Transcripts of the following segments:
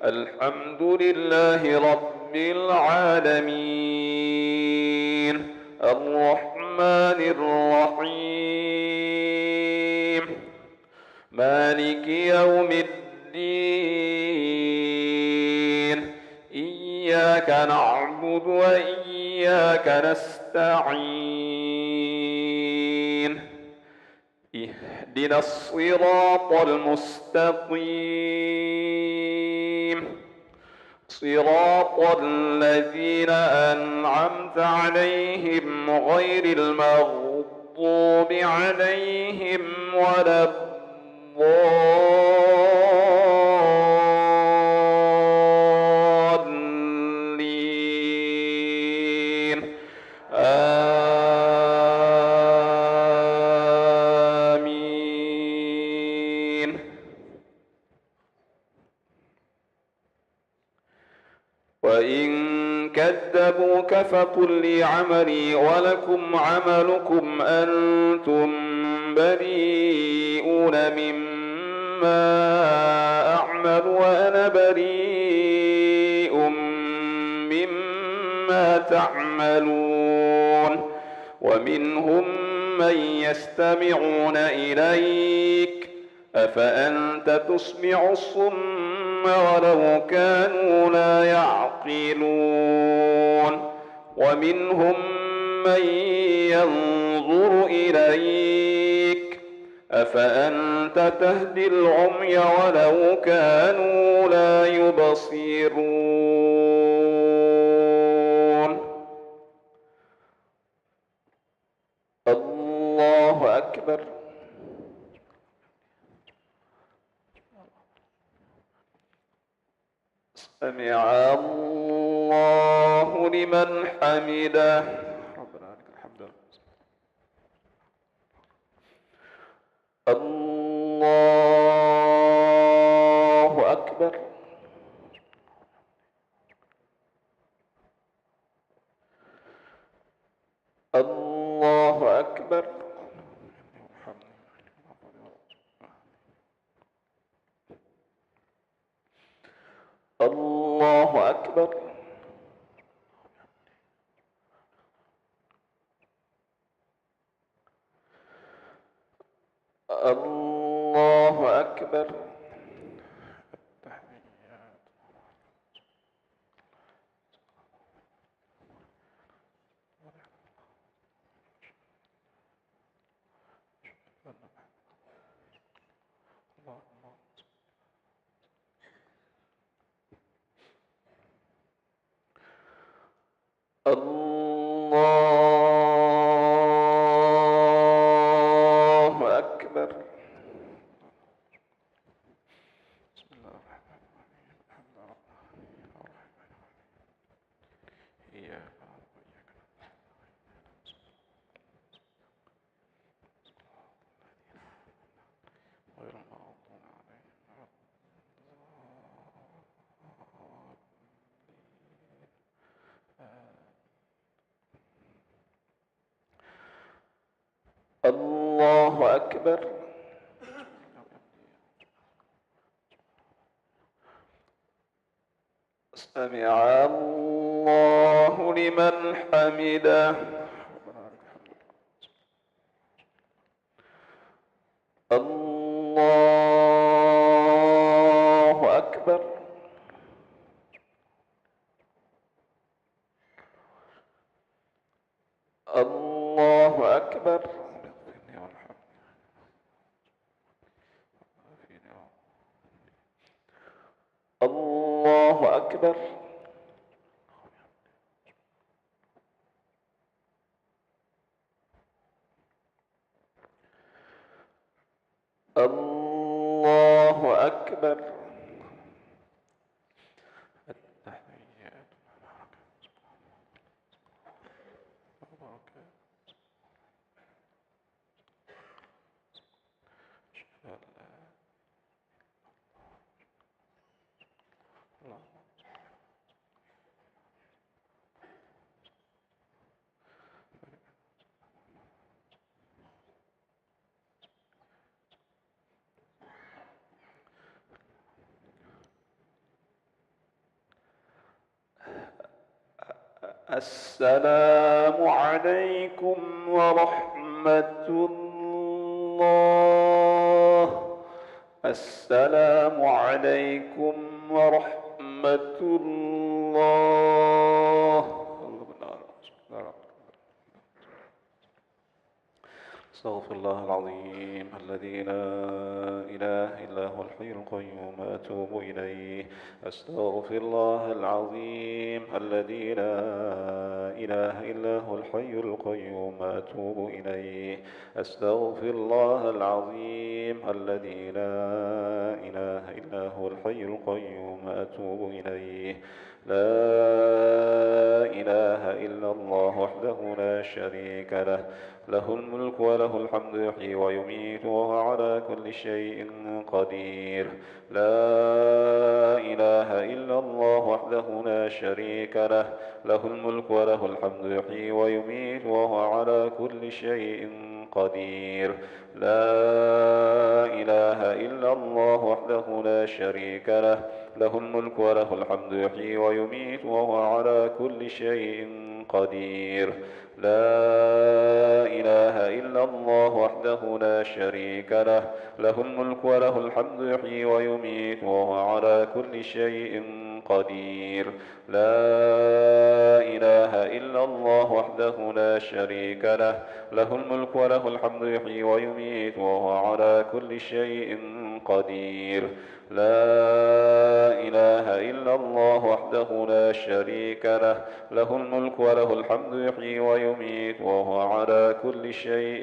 الحمد لله رب العالمين الرحمن الرحيم مالك يوم الدين إياك نعبد وإياك نستعين اهدنا الصراط المستقيم صراط الذين أنعمت عليهم غير المغضوب عليهم ولا الضالين آمين. وإن كذبوك فقل لي عملي ولكم عملكم أنتم بريئون مما أعمل وأنا بريء مما تعملون. ومنهم من يستمعون إليك أفأنت تسمع الصم ولو كانوا لا يعقلون. ومنهم من ينظر إليك أفأنت تهدي العمي ولو كانوا لا يبصرون. الله أكبر. سمع الله لمن حمده. ربنا لك الحمد. الله أكبر. الله أكبر. الله أكبر. الله أكبر. الله أكبر. بسم الله الرحمن الرحيم الحمد لله الرحمن الرحيم إياك نعبد وإياك نستعين غير المغضوب عليهم ولا الضالين. الله أكبر. سمع الله لمن حمده. الله أكبر. الله أكبر. الله أكبر. الله أكبر. التحيات السلام عليكم ورحمة الله. السلام عليكم ورحمة الله. استغفر الله العظيم الذي لا إله إلا هو الحي القيوم أتوب إليه. أستغفر الله العظيم الذي لا إله إلا هو الحي القيوم أتوب إليه. أستغفر الله العظيم الذي لا إله إلا هو الحي القيوم أتوب إليه. لا إله إلا الله وحده لا شريك له، له الملك وله الحمد يحيي ويميت وهو على كل شيء قدير. لا إله إلا الله وحده لا شريك له، له الملك وله الحمد يحيي ويميت وهو على كل شيء قدير. لا إله إلا الله وحده لا شريك له، له الملك وله الحمد يحيي ويميت وهو على كل شيء قدير. لا إله إلا الله وحده لا شريك له، له الملك وله الحمد يحيي ويميت وهو على كل شيء قدير. لا إله إلا الله وحده لا شريك له، له الملك وله الحمد يحيي ويميت وهو على كل شيء قدير. لا إله إلا الله وحده لا شريك له، له الملك وله الحمد يحيي ويميت وهو على كل شيء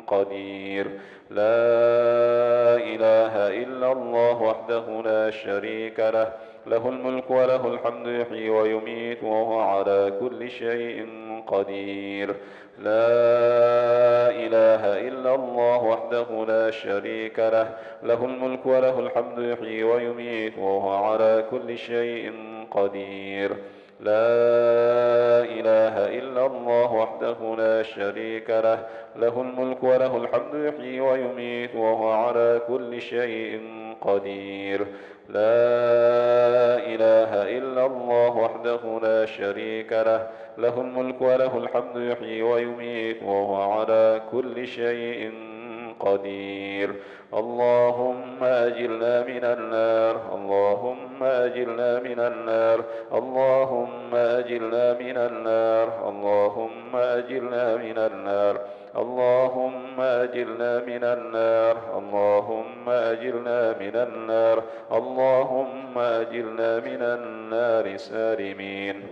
قدير. لا إله إلا الله وحده لا شريك له، له الملك وله الحمد يحيي ويميت وهو على كل شيء قدير. لا إله إلا الله وحده لا شريك له، له الملك وله الحمد يحيي ويميت وهو على كل شيء قدير. لا إله إلا الله وحده لا شريك له، له الملك وله الحمد يحيي ويميت وهو على كل شيء قدير. لا إله إلا الله وحده لا شريك له، له الملك وله الحمد يحيي ويميت وهو على كل شيء قدير. اللهم أجرنا من النار، اللهم أجرنا من النار، اللهم أجرنا من النار، اللهم أجرنا من النار، اللهم أجرنا من النار، اللهم أجرنا من النار، اللهم أجرنا من النار سالمين.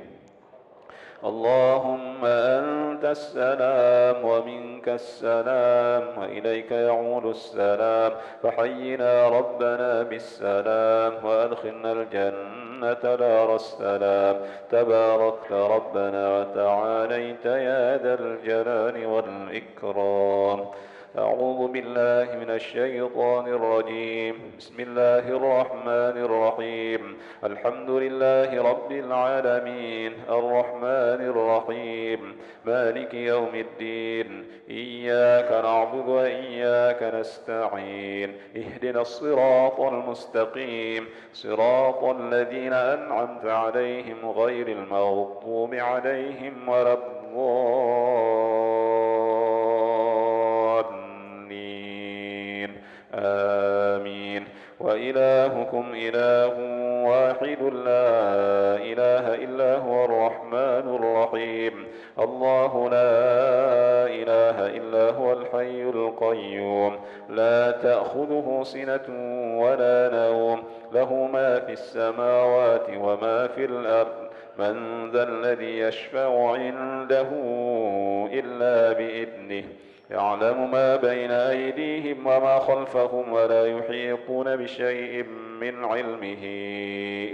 اللهم أنت السلام ومنك السلام وإليك يعود السلام، فحينا ربنا بالسلام وأدخلنا الجنة دار السلام. تباركت ربنا وتعاليت يا ذا الجلال والإكرام. أعوذ بالله من الشيطان الرجيم. بسم الله الرحمن الرحيم. الحمد لله رب العالمين، الرحمن الرحيم، مالك يوم الدين. إياك نعبد وإياك نستعين. اهدنا الصراط المستقيم، صراط الذين أنعمت عليهم غير المغضوب عليهم ولا الضالين. آمين. وإلهكم إله واحد لا إله إلا هو الرحمن الرحيم. الله لا إله إلا هو الحي القيوم، لا تأخذه سنة ولا نوم، له ما في السماوات وما في الأرض. من ذا الذي يشفع عنده إلا بإذنه. يعلم ما بين أيديهم وما خلفهم ولا يحيطون بشيء من علمه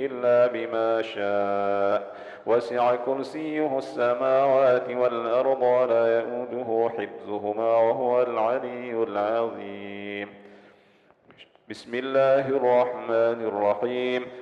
إلا بما شاء. وسع كرسيه السماوات والأرض ولا يئوده حفظهما وهو العلي العظيم. بسم الله الرحمن الرحيم.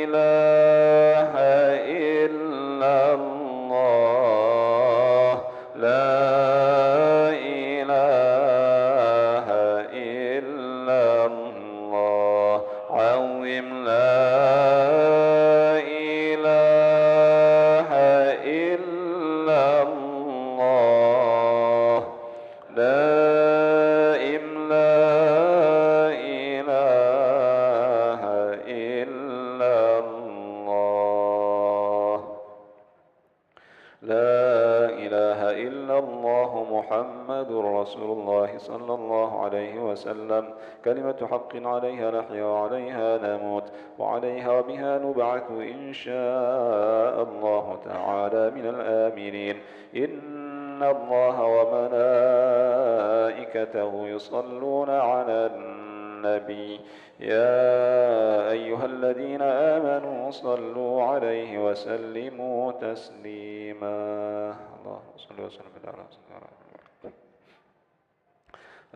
إله إلا الله لا إله إلا الله عظم لا إله إلا الله دائم لا إله إلا الله لا إله إلا الله محمد رسول الله صلى الله عليه وسلم كلمة حق عليها نحيا وعليها نموت وعليها وبها نبعث إن شاء الله تعالى من الآمنين إن الله وملائكته يصلون على النبي يا أيها الذين آمنوا صلوا عليه وسلموا تسليما اللهم صل وسلم على سيدنا محمد.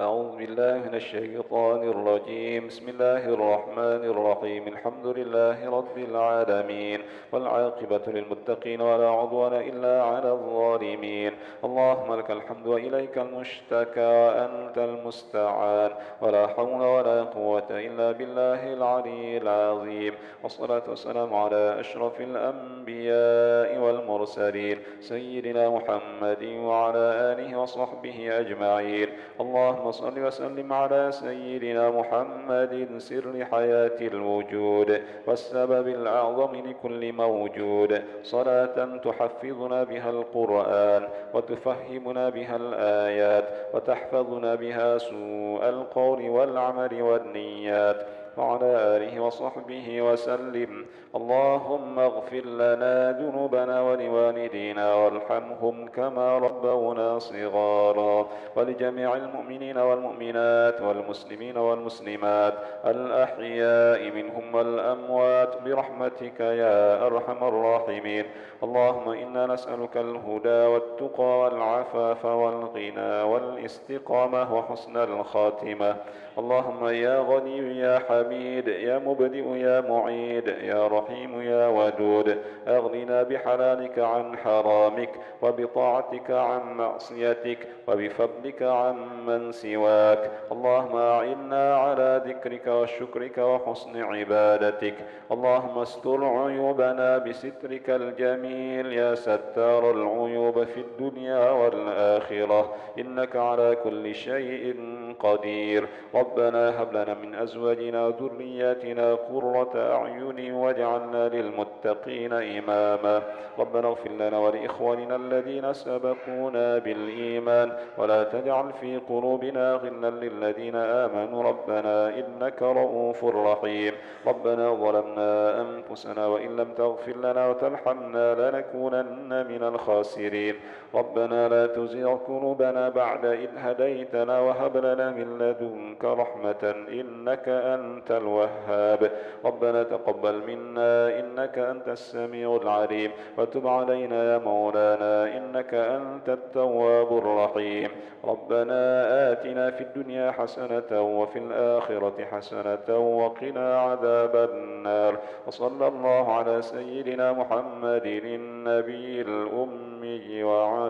أعوذ بالله من الشيطان الرجيم بسم الله الرحمن الرحيم الحمد لله رب العالمين والعاقبة للمتقين ولا عدوان إلا على الظالمين اللهم لك الحمد وإليك المشتكى وأنت المستعان ولا حول ولا قوة إلا بالله العلي العظيم والصلاة والسلام على أشرف الأنبياء والمرسلين سيدنا محمد وعلى آله وصحبه أجمعين اللهم صل وسلم على سيدنا محمد سر حياة الوجود والسبب الأعظم لكل موجود صلاة تحفظنا بها القرآن وتفهمنا بها الآيات وتحفظنا بها سوء القول والعمل والنيات وعلى آله وصحبه وسلم اللهم اغفر لنا ذنوبنا ولوالدينا وارحمهم كما ربونا صغارا ولجميع المؤمنين والمؤمنات والمسلمين والمسلمات الأحياء منهم والأموات برحمتك يا أرحم الراحمين اللهم إنا نسألك الهدى والتقى والعفاف والغنى والاستقامة وحسن الخاتمة اللهم يا غني يا حميد يا مبدئ يا معيد يا رحيم يا ودود أغننا بحلالك عن حرامك وبطاعتك عن معصيتك وبفضلك عن من سواك اللهم أعنا على ذكرك وشكرك وحسن عبادتك اللهم استر عيوبنا بسترك الجميل يا ستار العيوب في الدنيا والآخرة إنك على كل شيء قدير ربنا هب لنا من أزواجنا وذرياتنا قرة أعين واجعلنا للمتقين إماما ربنا اغفر لنا ولإخواننا الذين سبقونا بالإيمان ولا تجعل في قلوبنا غلا للذين آمنوا ربنا إنك رؤوف رحيم ربنا ظلمنا أنفسنا وإن لم تغفر لنا وترحمنا لنكونن من الخاسرين ربنا لا تزغ قلوبنا بعد إذ هديتنا وهب لنا من لدنك رحمة إنك أنت الوهاب ربنا تقبل منا إنك أنت السميع العليم وتب علينا يا مولانا إنك أنت التواب الرحيم ربنا آتنا في الدنيا حسنة وفي الآخرة حسنة وقنا عذاب النار وصلى الله على سيدنا محمد النبي الأمي وعلى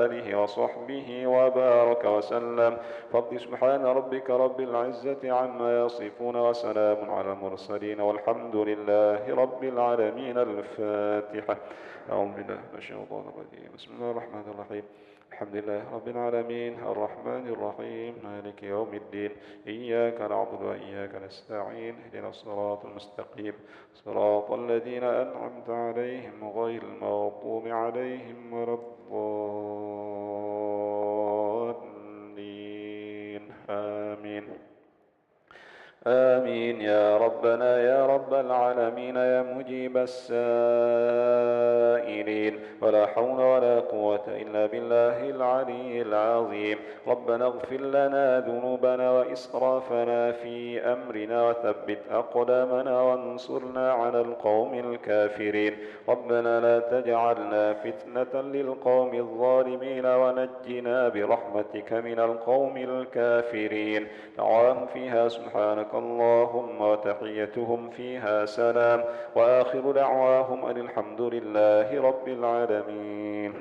آله وصحبه وبارك وسلم فاقض سبحان ربك رب العزة عما يصفون وسلام على المرسلين والحمد لله رب العالمين. الفاتحة. أعوذ بالله من الشيطان الرجيم بسم الله الرحمن الرحيم الحمد لله رب العالمين الرحمن الرحيم مالك يوم الدين إياك نعبد وإياك نستعين اهدنا الصراط المستقيم صراط الذين أنعمت عليهم غير المغضوب عليهم ولا الضالين آمين آمين يا ربنا يا رب العالمين يا مجيب السائلين ولا حول ولا قوة إلا بالله العلي العظيم. ربنا اغفر لنا ذنوبنا وإسرافنا في أمرنا وثبت أقدامنا وانصرنا على القوم الكافرين. ربنا لا تجعلنا فتنة للقوم الظالمين ونجنا برحمتك من القوم الكافرين. دعواهم فيها سبحانك اللهم وتحيتهم فيها سلام وآخر دعواهم أن الحمد لله رب العالمين.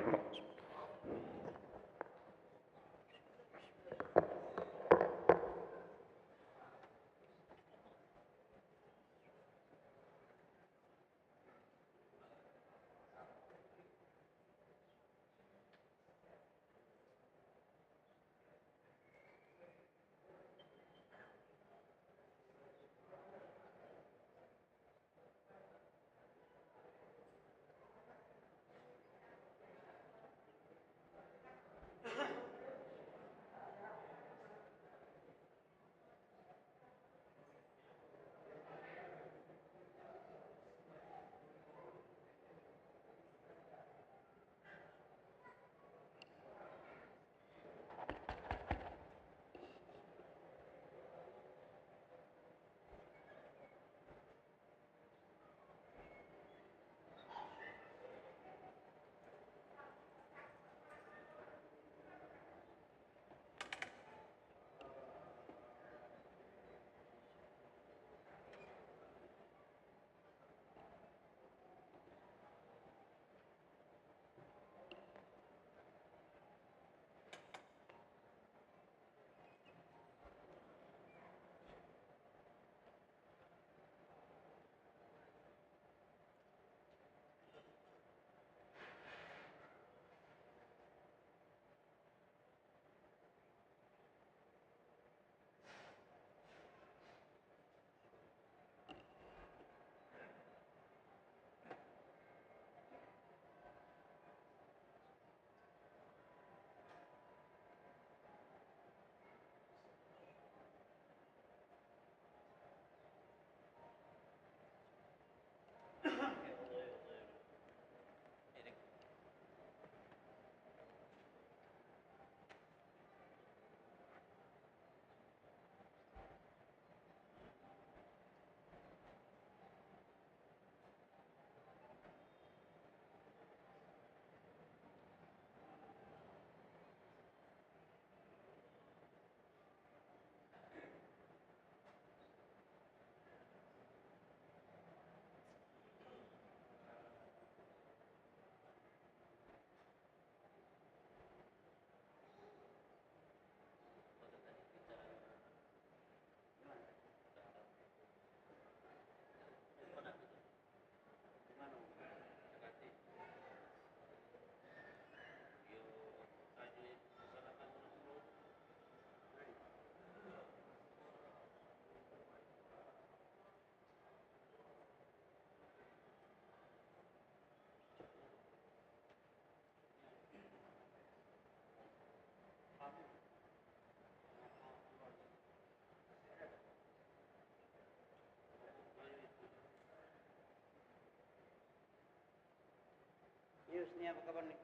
Yus, ni apa kabar ni?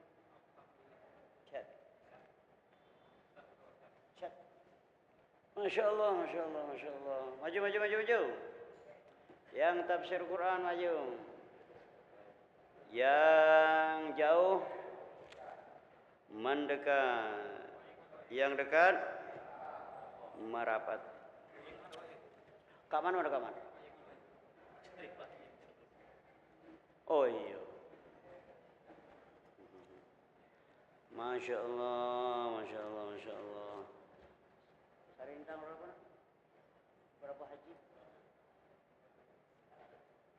Chat. Chat. Masya Allah, Masya Allah, Masya Allah. Maju, maju, maju, maju. Yang tafsir Quran maju. Yang jauh mendekat. Yang dekat merapat. Kak mana, mana, kak mana? Oh iya. Masya Allah, Masya Allah, Masya Allah. Sarintang berapa? Berapa haji?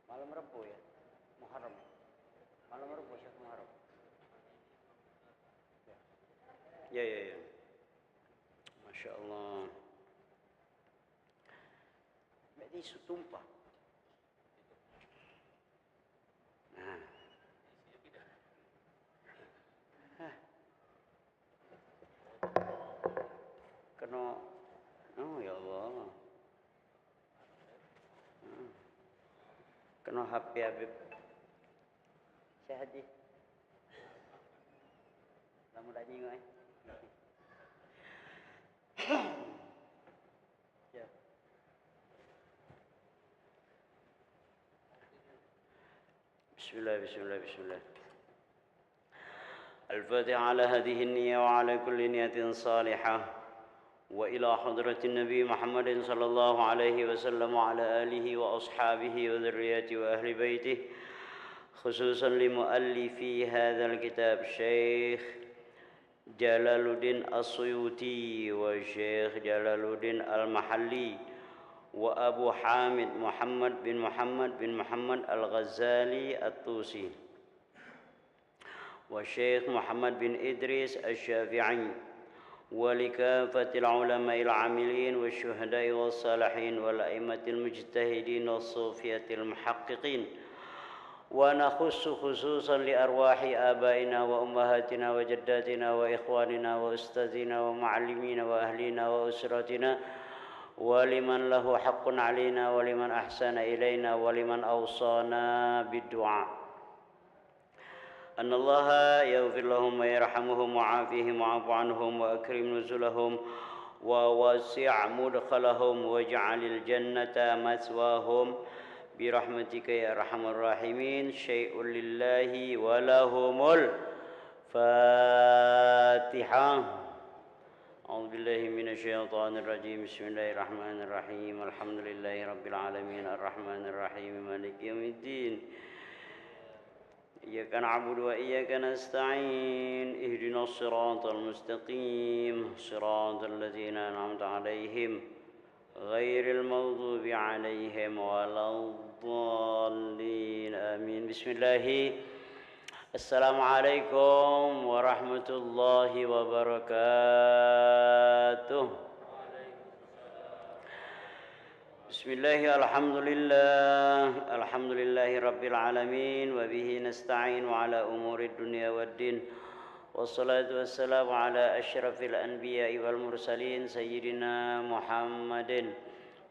Malam Rabu ya? Muharram. Malam Rabu Syekh Muharram. Ya, ya, ya. Masya Allah. Berarti tumpah. Nah. Kena, oh ya Allah. Kena HP Habib. Syekh Haji. Kamu dah nyingok. Ya. Bismillah, bismillah, bismillah. الفاتحة على هذه النية وعلى كل نية صالحة وإلى حضرة النبي محمد صلى الله عليه وسلم وعلى آله وأصحابه وذريته وأهل بيته خصوصا لمؤلفي هذا الكتاب الشيخ جلال الدين السيوطي والشيخ جلال الدين المحلي وأبو حامد محمد بن محمد الغزالي الطوسي والشيخ محمد بن إدريس الشافعي ولكافة العلماء العاملين والشهداء والصالحين والأئمة المجتهدين والصوفية المحققين ونخص خصوصا لأرواح آبائنا وأمهاتنا وجداتنا وإخواننا وأستاذنا ومعلمينا وأهلنا وأسرتنا ولمن له حق علينا ولمن أحسن إلينا ولمن أوصانا بالدعاء أن الله يغفر لهم ويرحمهم ويعافيهم ويعفو عنهم وأكرم نزلهم ووسع مدخلهم واجعل الجنة مثواهم برحمتك يا أرحم الراحمين. شيء لله ولهم الفاتحة. أعوذ بالله من الشيطان الرجيم. بسم الله الرحمن الرحيم. الحمد لله رب العالمين الرحمن الرحيم مالك يوم الدين. إياك نعبد وإياك نستعين. اهدنا الصراط المستقيم صراط الذين أنعمت عليهم غير المغضوب عليهم ولا الضالين آمين. بسم الله. السلام عليكم ورحمة الله وبركاته. بسم الله الحمد لله رب العالمين وبه نستعين على أمور الدنيا والدين والصلاة والسلام على أشرف الأنبياء والمرسلين سيدنا محمد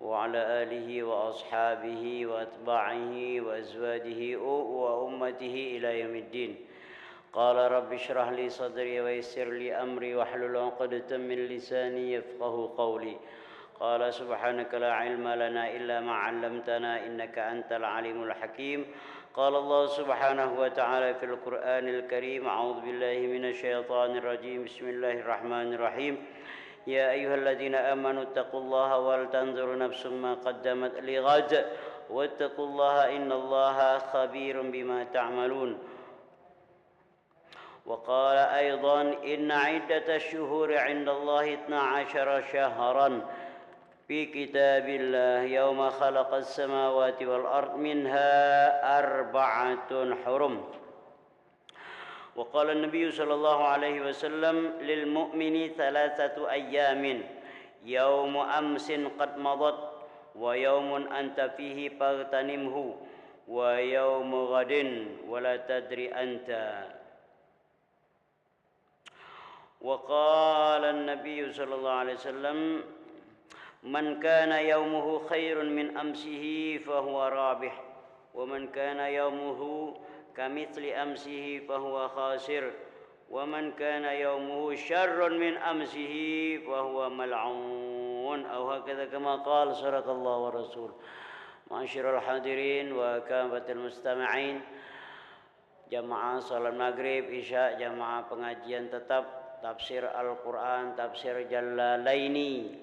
وعلى آله وأصحابه وأتباعه وأزواجه وأمته إلى يوم الدين. قال رب اشرح لي صدري ويسر لي أمري واحلل عقدة من لساني يفقه قولي. قال سبحانك لا علم لنا إلا ما علمتنا إنك أنت العليم الحكيم. قال الله سبحانه وتعالى في القرآن الكريم. أعوذ بالله من الشيطان الرجيم. بسم الله الرحمن الرحيم. يا أيها الذين آمنوا اتقوا الله ولتنظر نفس ما قدمت لغد واتقوا الله إن الله خبير بما تعملون. وقال أيضا إن عدة الشهور عند الله 12 شهرا في كتاب الله يوم خلق السماوات والأرض منها 4 حرم. وقال النبي صلى الله عليه وسلم للمؤمن 3 أيام يوم أمس قد مضت ويوم أنت فيه فاغتنمه ويوم غد ولا تدري أنت. وقال النبي صلى الله عليه وسلم من كان يومه خير من أمسه فهو رابح ومن كان يومه كمثل أمسه فهو خاسر ومن كان يومه شر من أمسه فهو ملعون أو هكذا كما قال صدق الله ورسوله. معاشر الحاضرين وكافة المستمعين, jamaah salat maghrib, isya, jamaah pengajian tetap tafsir Al-Quran, tafsir Jalalaini,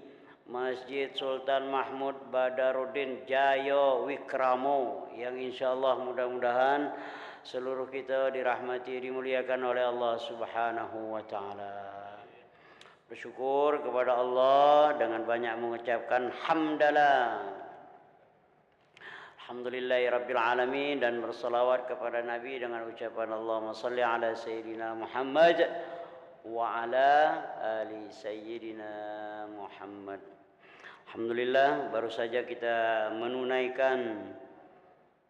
Masjid Sultan Mahmud Badaruddin Jayo Wikramo, yang insyaallah mudah-mudahan seluruh kita dirahmati, dimuliakan oleh Allah Subhanahu wa taala. Bersyukur kepada Allah dengan banyak mengucapkan hamdalah. Alhamdulillahirabbil alamin, dan bersalawat kepada Nabi dengan ucapan Allahumma shalli ala sayyidina Muhammad wa ala ali sayyidina Muhammad. Alhamdulillah, baru saja kita menunaikan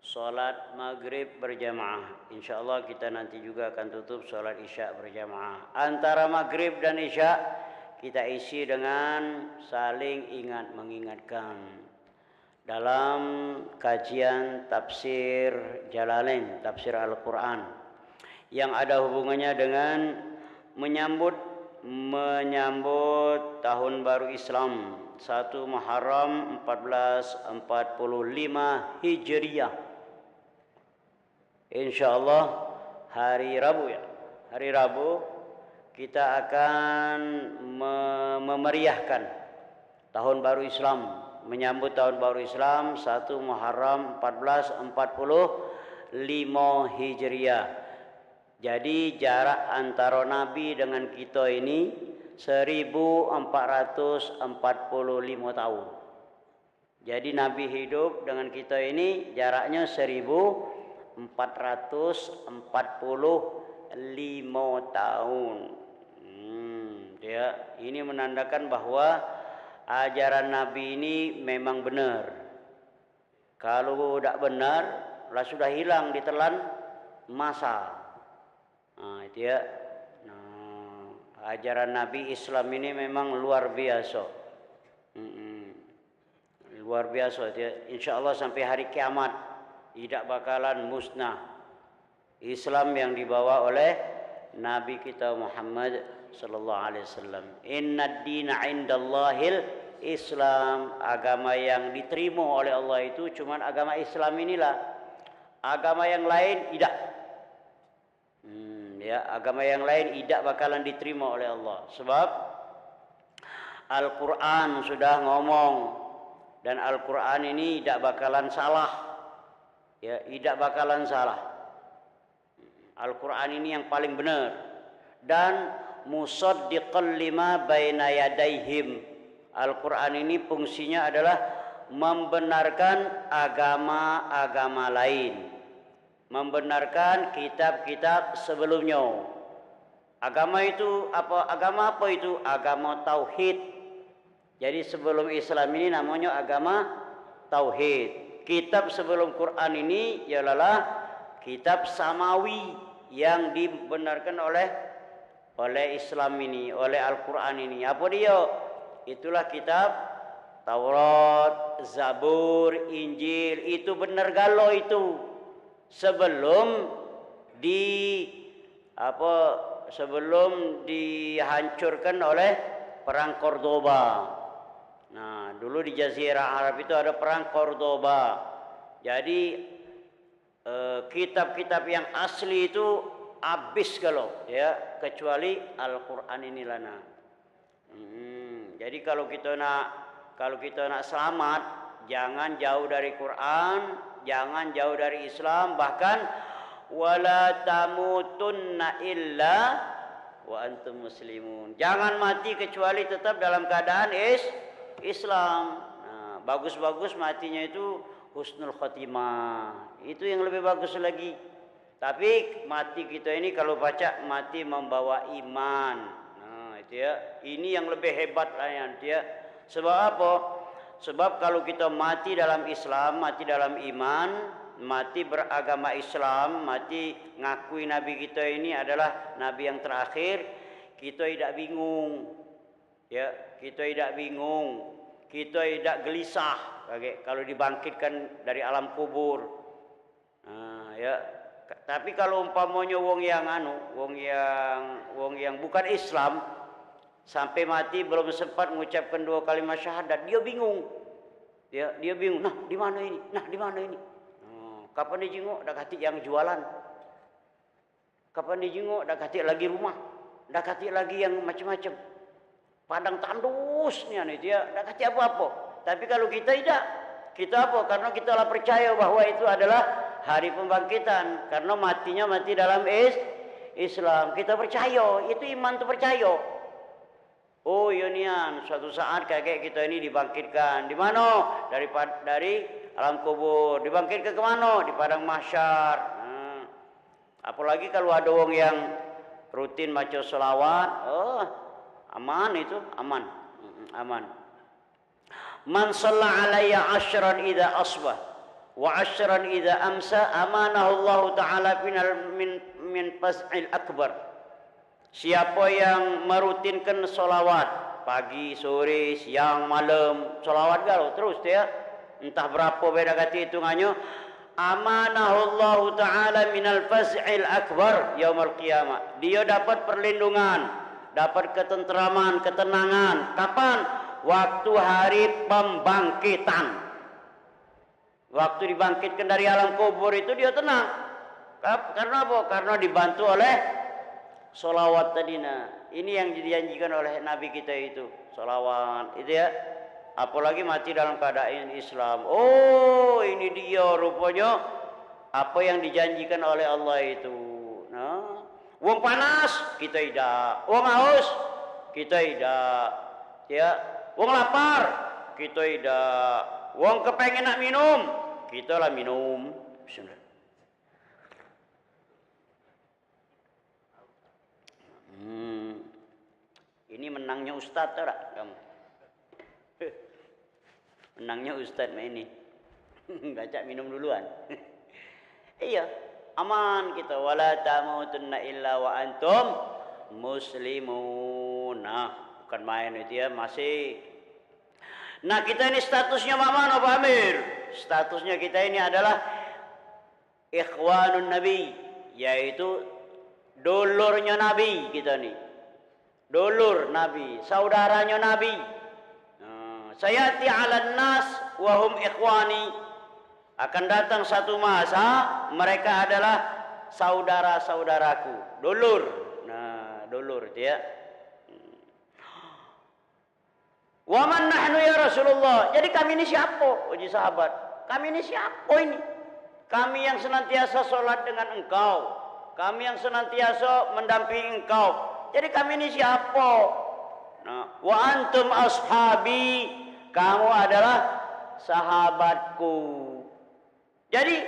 salat maghrib berjamaah. InsyaAllah kita nanti juga akan tutup salat isya berjamaah. Antara maghrib dan isya kita isi dengan saling ingat mengingatkan dalam kajian tafsir Jalalain, tafsir Al-Quran, yang ada hubungannya dengan menyambut tahun baru Islam 1 Muharram 1445 Hijriah. Insyaallah hari Rabu ya. Hari Rabu kita akan memeriahkan tahun baru Islam, menyambut tahun baru Islam 1 Muharram 1445 Hijriah. Jadi jarak antara Nabi dengan kita ini 1445 tahun. Jadi Nabi hidup dengan kita ini jaraknya 1445 tahun. Ya, ini menandakan bahwa ajaran Nabi ini memang benar. Kalau tidak benar, lah sudah hilang ditelan masa. Nah, itu ya. Nah, ajaran Nabi Islam ini memang luar biasa. Luar biasa ya. Insyaallah sampai hari kiamat tidak bakalan musnah Islam yang dibawa oleh Nabi kita Muhammad sallallahu alaihi wasallam. Innad dina 'indallahil Islam. Agama yang diterima oleh Allah itu cuman agama Islam inilah. Agama yang lain tidak. Ya, agama yang lain tidak bakalan diterima oleh Allah. Sebab Al-Quran sudah ngomong, dan Al-Quran ini tidak bakalan salah. Ya, tidak bakalan salah. Al-Quran ini yang paling benar. Dan musaddiqan lima baina yadaihim. Al-Quran ini fungsinya adalah membenarkan agama-agama lain, membenarkan kitab-kitab sebelumnya. Agama itu apa? Agama apa itu? Agama tauhid. Jadi sebelum Islam ini namanya agama tauhid. Kitab sebelum Quran ini ialah kitab samawi yang dibenarkan oleh Islam ini, oleh Al-Quran ini. Apa dia? Itulah kitab Taurat, Zabur, Injil. Itu benar galau itu. Sebelum dihancurkan oleh perang Cordoba. Nah, dulu di Jazirah Arab itu ada perang Cordoba. Jadi kitab-kitab yang asli itu habis kalau ya, kecuali Al-Quran ini lana. Jadi kalau kita nak selamat, jangan jauh dari Quran, jangan jauh dari Islam, bahkan wala tamutunna illa wa antum muslimun. Jangan mati kecuali tetap dalam keadaan Islam. Nah, bagus-bagus matinya itu husnul khotimah. Itu yang lebih bagus lagi. Tapi mati kita ini kalau baca mati membawa iman. Nah, itu ya. Ini yang lebih hebat lah ya. Sebab apa? Sebab kalau kita mati dalam Islam, mati dalam iman, mati beragama Islam, mati ngakui Nabi kita ini adalah Nabi yang terakhir, kita tidak bingung. Ya, kita tidak bingung. Kita tidak gelisah kalau dibangkitkan dari alam kubur. Nah, ya. Tapi kalau umpamanya wong yang bukan Islam sampai mati belum sempat mengucapkan 2 kalimat syahadat, dia bingung. Dia bingung. Nah, di mana ini? Nah, di mana ini? Kapan dijenguk? Dah kati yang jualan. Kapan dijenguk? Dah kati lagi rumah. Dah kati lagi yang macam-macam. Padang tandusnya nih dia. Dah kati apa-apa. Tapi kalau kita tidak. Kita apa? Karena kita lah percaya bahwa itu adalah hari pembangkitan. Karena matinya mati dalam Islam. Kita percaya. Itu iman itu percaya. Oh iya nian, suatu saat kakek kita ini dibangkitkan. Di mana? Dari alam kubur. Dibangkitkan ke mana? Di padang mahsyar. Nah, apalagi kalau ada orang yang rutin baca selawat, aman itu, aman. Man shalla alayya 'ashran idza asbah wa 'ashran idza amsa amanahu Allah taala min fas'il akbar. Siapa yang merutinkan solawat pagi, sore, siang, malam, solawat galau terus dia, entah berapa beda kata hitungannya, amanahullahu ta'ala minal faz'il akbar yaumul qiyamah. Dia dapat perlindungan, dapat ketenteraman, ketenangan. Kapan? Waktu hari pembangkitan. Waktu dibangkitkan dari alam kubur itu dia tenang. Karena apa? Karena dibantu oleh sholawat tadina. Ini yang dijanjikan oleh Nabi kita itu, sholawat itu ya. Apalagi mati dalam keadaan Islam. Oh, ini dia rupanya apa yang dijanjikan oleh Allah itu. Nah, wong panas kita tidak, wong haus kita tidak, ya, wong lapar kita tidak, wong kepengen nak minum kita lah minum. Bismillah. Ini menangnya Ustadz tak kamu? Menangnya Ustadz ini. Baca minum duluan. Iya, aman kita. Wala tamutunna illa wa antum muslimun. Nah, bukan main itu ya, masih. Nah, kita ini statusnya mana Pak Amir? Statusnya kita ini adalah ikhwanun Nabi, yaitu dulurnya Nabi kita nih. Dulur Nabi, saudaranya Nabi. Sayati 'alan nas wa hum ikhwani. Akan datang satu masa mereka adalah saudara-saudaraku, dulur. Nah, dulur itu ya. Wa man nahnu ya Rasulullah. Jadi kami ini siapa? Uji sahabat. Kami ini siapa ini? Kami yang senantiasa sholat dengan engkau. Kami yang senantiasa mendampingi engkau. Jadi kami ini siapa? Nah, wa antum ashabi, kamu adalah sahabatku. Jadi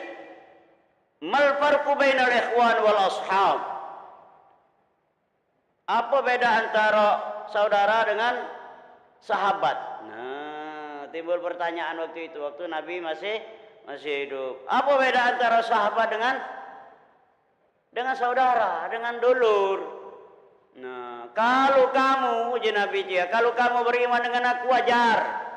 mal farqu bainal ikhwan wal ashab? Apa beda antara saudara dengan sahabat? Nah, timbul pertanyaan waktu itu, waktu Nabi masih hidup. Apa beda antara sahabat dengan saudara, dengan dulur? Nah, kalau kamu uji Nabi dia, kalau kamu beriman dengan aku wajar.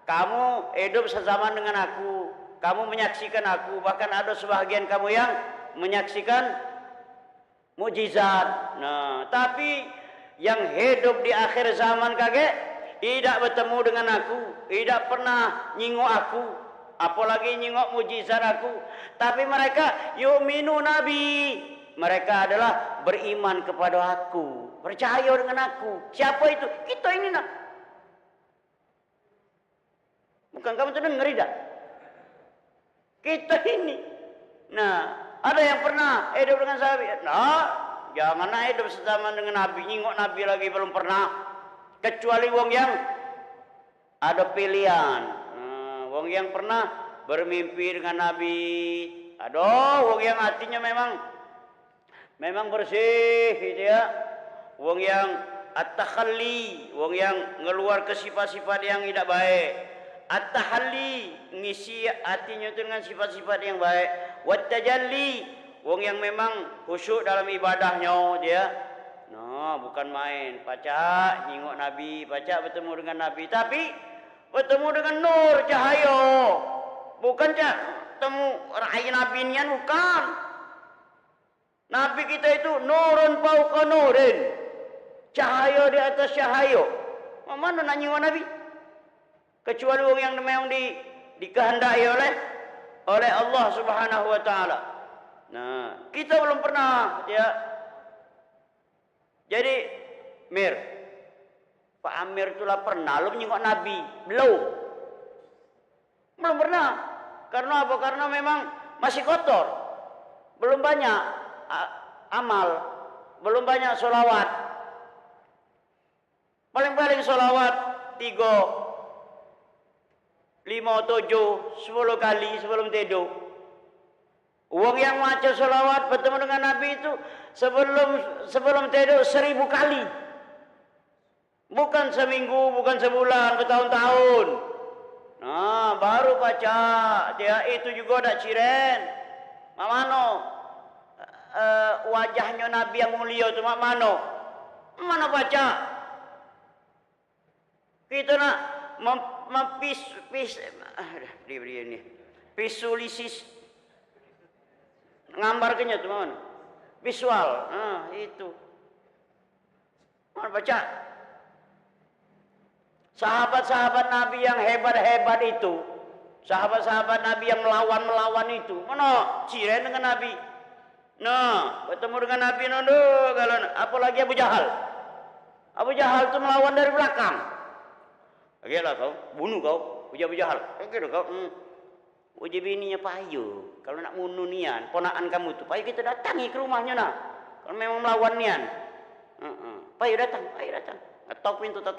Kamu hidup sezaman dengan aku, kamu menyaksikan aku, bahkan ada sebahagian kamu yang menyaksikan mukjizat. Nah, tapi yang hidup di akhir zaman kakek tidak bertemu dengan aku, tidak pernah nyingok aku, apalagi nyingok mukjizat aku. Tapi mereka yu'minu Nabi. Mereka adalah beriman kepada aku, percaya dengan aku. Siapa itu? Kita ini nak. Bukan kamu tuh dengar tidak? Kita ini. Nah, ada yang pernah hidup dengan sahabat? Nah, janganlah hidup sezaman dengan Nabi. Nyingok Nabi lagi belum pernah. Kecuali wong yang ada pilihan. Nah, wong yang pernah bermimpi dengan Nabi. Aduh, wong yang hatinya memang bersih gitu ya. Wong yang at-takhalli, wong yang ngeluar ke sifat-sifat yang tidak baik. At-tahalli, ngisi hatinya itu dengan sifat-sifat yang baik. Wat-tajalli, wong yang memang khusyuk dalam ibadahnya dia. Nah, bukan main, pacak nyingok Nabi, pacak bertemu dengan Nabi, tapi bertemu dengan nur, cahaya. Bukan temu raih Nabi nian, bukan. Nabi kita itu nurun fauqa nurin, cahaya di atas cahaya. Mana nak nyingok Nabi? Kecuali orang yang memang dikehendaki oleh Allah Subhanahu wa taala. Nah, kita belum pernah ya. Jadi Mir, Pak Amir itulah pernah lu nyingok Nabi? Belum pernah. Karena apa? Karena memang masih kotor. Belum banyak amal, belum banyak sholawat. Paling-paling sholawat 3, 5, 7, 10 kali sebelum tidur. Uang yang maca sholawat bertemu dengan Nabi itu sebelum tidur 1000 kali. Bukan seminggu, bukan sebulan, bertahun-tahun. Nah, baru baca. Dia itu juga ada ciren. Mamano wajahnya Nabi yang mulia itu mamano. Mana baca? Kita nak visualisis Ngambarkannya tuh mana? Visual. Nah, itu. Mana baca? Sahabat-sahabat Nabi yang hebat-hebat itu, sahabat-sahabat Nabi yang melawan itu, mana ciren dengan Nabi? Nah, bertemu dengan Nabi nondo, kalau apalagi Abu Jahal. Abu Jahal itu melawan dari belakang. Oke lah kau, bunuh kau, Abu Jahal. Oke lah kau. Uji bininya payu. Kalau nak bunuh nian, ponakan kamu itu, payu kita datangi ke rumahnya nak. Kalau memang melawan nian, payu datang. Ketok pintu tak.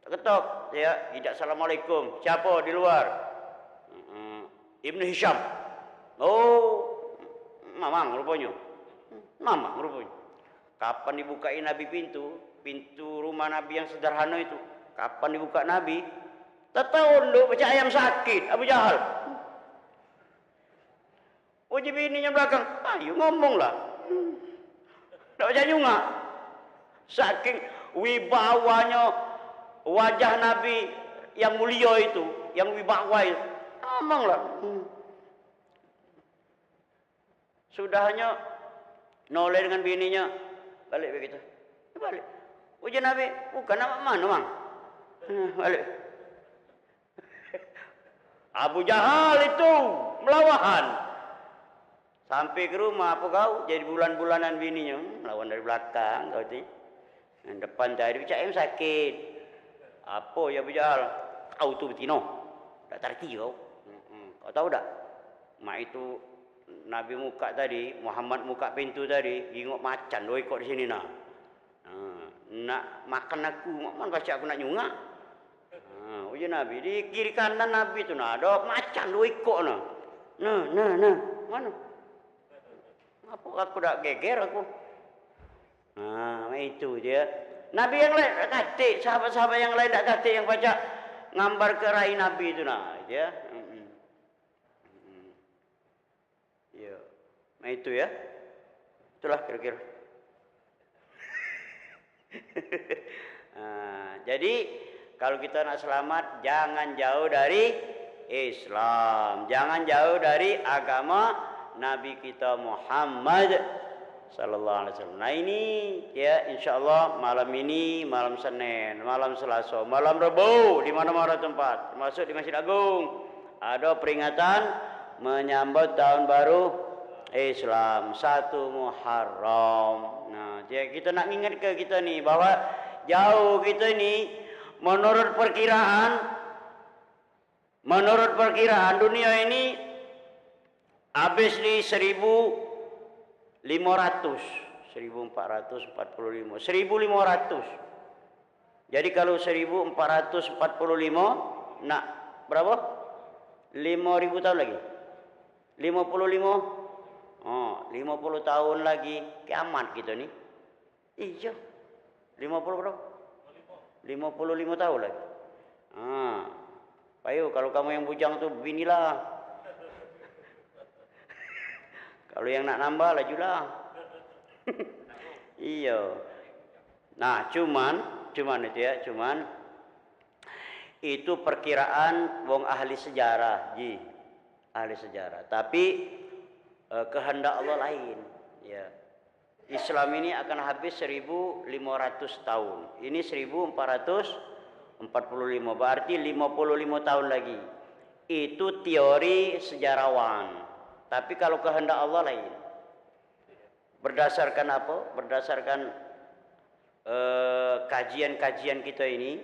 Ketok, ya, tidak assalamualaikum. Siapa di luar? Ibnu Hisham. Oh, mamang rupanya. Kapan dibukain Nabi pintu rumah Nabi yang sederhana itu? Kapan dibuka Nabi? Setahun dulu baca ayam sakit Abu Jahal. Uji bininya belakang, ayo ngomonglah. Tak baca nyunga. Saking wibawanya wajah Nabi yang mulia itu, yang wibawa itu, ngomonglah. Sudahnya noleh dengan bininya, balik begitu, balik. Ujian Nabi, bukan nama mana bang? Balik. Abu Jahal itu melawan. Sampai ke rumah, apa kau? Jadi bulan-bulanan bininya, melawan dari belakang kau tu. Yang depan tadi bicara em sakit. Apa ya Abu Jahal? Kau tu betino. Tak terti kau. Kau tahu tak? Mak itu Nabi muka tadi, Muhammad muka pintu tadi, gingok macan doi kok di sini nah. Nak makan aku, mana baca aku nak nyungak. Ujian Nabi di kiri kanan Nabi tu nah, ada macan doi kok nah. Nah, mana? Apa aku dak geger aku? Nah, itu dia. Nabi yang lain tak katik, sahabat-sahabat yang lain tak katik yang baca ngambar ke rai Nabi itu nah, ya. Ya. Nah itu ya. Itulah kira-kira. Jadi kalau kita nak selamat jangan jauh dari Islam, jangan jauh dari agama Nabi kita Muhammad sallallahu alaihi wasallam. Nah ini ya insyaallah malam ini, malam Senin, malam Selasa, malam Rabu di mana-mana tempat, termasuk di Masjid Agung ada peringatan menyambut tahun baru Islam 1 Muharram. Nah, jadi kita nak ingat ke kita ni bahwa jauh kita ni menurut perkiraan dunia ini habis di 1445, 1500. Jadi kalau 1445 nak berapa? 5000 tahun lagi. 55. Oh, 50 tahun lagi kiamat kita ni. Iya. 50 berapa? 55 tahun lagi. Ayo kalau kamu yang bujang tu binilah. Kalau yang nak nambah lajulah. Iya. Nah, cuman itu ya, itu perkiraan wong ahli sejarah, ahli sejarah. Tapi kehendak Allah lain, ya. Islam ini akan habis 1500 tahun. Ini 1445, berarti 55 tahun lagi. Itu teori sejarawan. Tapi kalau kehendak Allah lain. Berdasarkan apa? Berdasarkan kajian-kajian kita ini,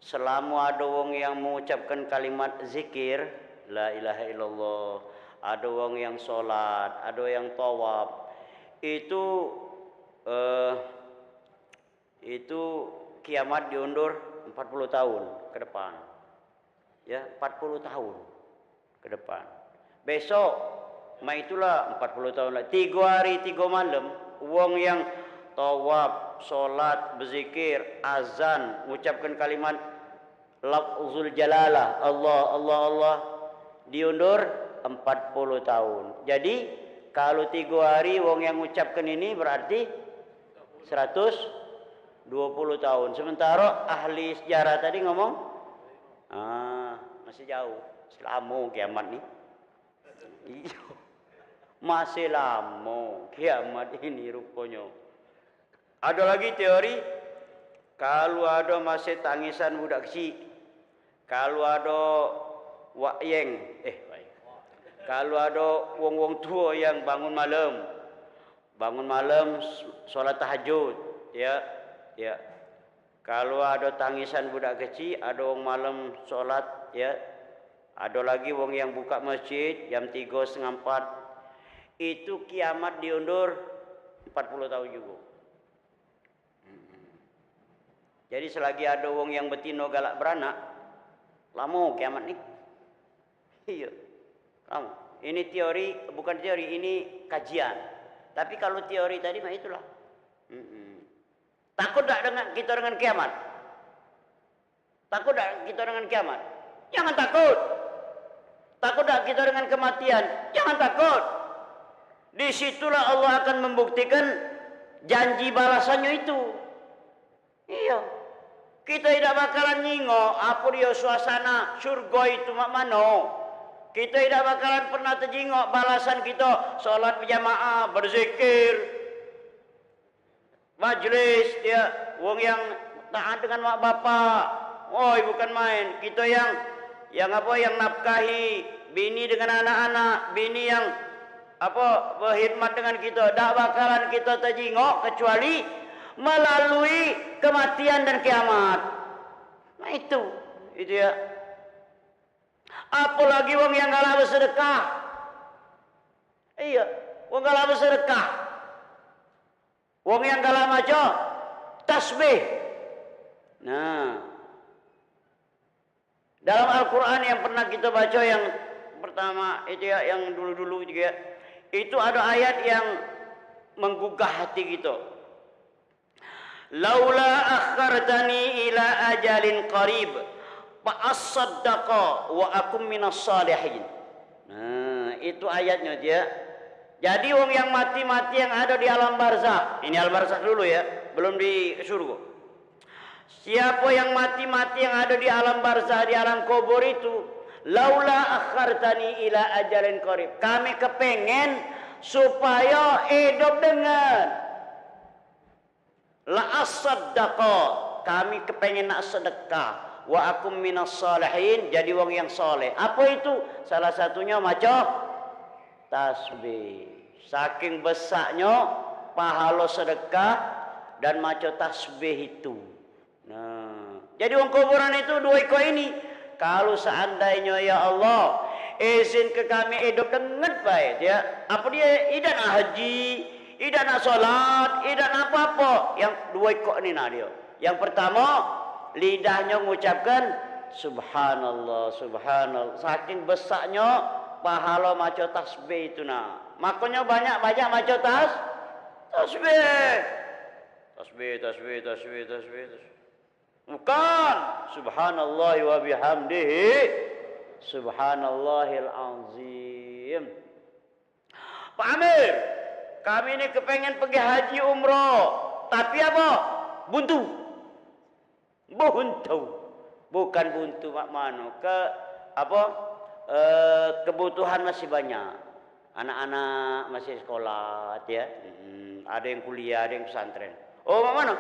selama ada wong yang mengucapkan kalimat zikir, la ilaha illallah, ada wong yang sholat, ada yang tawaf, itu kiamat diundur 40 tahun ke depan. Ya, 40 tahun ke depan. Besok, itulah 40 tahun lagi. 3 hari 3 malam, wong yang tawaf, sholat, berzikir, azan, mengucapkan kalimat lafzul jalalah, Allah, Allah, Allah, diundur 40 tahun. Jadi kalau 3 hari wong yang mengucapkan ini berarti 120 tahun. Sementara ahli sejarah tadi ngomong masih jauh, selama kiamat ni. Iya. Masih lama kiamat ini rupanya. Ada lagi teori, kalau ada masih tangisan budak kecil, kalau ada wakyeng, kalau ada wong-wong tua yang bangun malam sholat tahajud, ya. Kalau ada tangisan budak kecil, ada wong malam sholat, ya. Ada lagi wong yang buka masjid jam 3:30, 4. Itu kiamat diundur 40 tahun juga. Jadi selagi ada wong yang betino galak beranak, lama kiamat nih. Iya, lama. Ini teori, bukan teori, ini kajian. Tapi kalau teori tadi mah itulah. Takut tak dengan kita dengan kiamat? Takut tak kita dengan kiamat? Jangan takut. Takut tak kita dengan kematian? Jangan takut. Disitulah Allah akan membuktikan janji balasannya itu. Iya. Kita tidak bakalan nyingok apa dia suasana surga itu mak mano. Kita tidak bakalan pernah terjingok balasan kita sholat berjamaah, berzikir, majlis, ya, wong yang taat dengan mak bapak. Oh, bukan main. Kita yang nafkahi bini dengan anak-anak, bini yang berkhidmat dengan kita, tak bakalan kita terjingok kecuali melalui kematian dan kiamat. Nah itu ya. Apalagi wong yang kalah bersedekah. Iya, wong kalah bersedekah. Wong yang kalah maca tasbih. Nah, dalam Al-Quran yang pernah kita baca yang pertama itu ya, yang dulu-dulu juga, itu ada ayat yang menggugah hati kita. Laula akhartani ila ajalin qarib fa asaddaqa wa akum minas salihin. Nah, itu ayatnya dia. Jadi wong yang mati-mati yang ada di alam barzakh. Ini alam barzakh dulu ya, belum di surga. Siapa yang mati-mati yang ada di alam barzakh, di alam kubur itu, laula akhartani ila ajalin qarib. Kami kepengen supaya hidup dengan la asaddaqa, kami kepengen nak sedekah, wa akum minas salihin, jadi wong yang soleh. Apa itu? Salah satunya maca tasbih. Saking besarnya pahala sedekah dan maca tasbih itu. Nah, jadi wong kuburan itu dua iko ini. Kalau seandainya ya Allah izin ke kami hidup dengan baik, ya, apa dia idan haji, idan salat, idan apa-apa, yang dua iko ini nah dia. Yang pertama lidahnya mengucapkan subhanallah, subhanallah. Saking besarnya pahala maca tasbih itu nah. Makanya banyak maca tasbih. Bukan subhanallah wa bihamdihi subhanallahil azim. Pak Amir, kami ini kepengen pergi haji umroh, tapi apa? Buntu. Bukan buntu mak mano, kebutuhan masih banyak. Anak-anak masih sekolah, ya. Ada yang kuliah, ada yang pesantren. Oh, mak mano?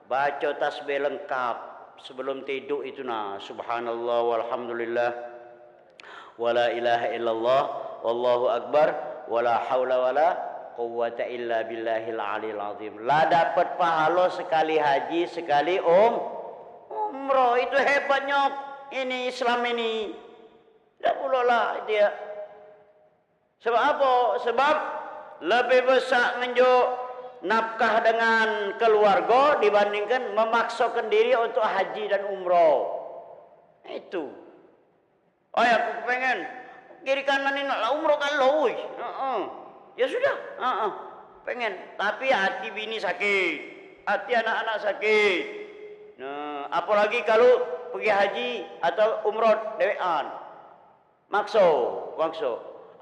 Baca tasbih lengkap sebelum tidur itu nah. Subhanallah walhamdulillah wala ilaha illallah wallahu akbar wala haula wala quwwata illa billahil aliyil azim. Lah dapat pahala sekali haji, sekali umroh. Itu hebatnya ini Islam ini. Tidak pula lah dia. Sebab apa? Sebab lebih besar menjuk nafkah dengan keluarga dibandingkan memaksakan diri untuk haji dan umroh. Itu. Oh ya, aku pengen kiri kanan ini nak umroh kan loh. Ya sudah. Pengen. Tapi hati bini sakit, hati anak-anak sakit. Nah, apalagi kalau pergi haji atau umroh dewean. Makso.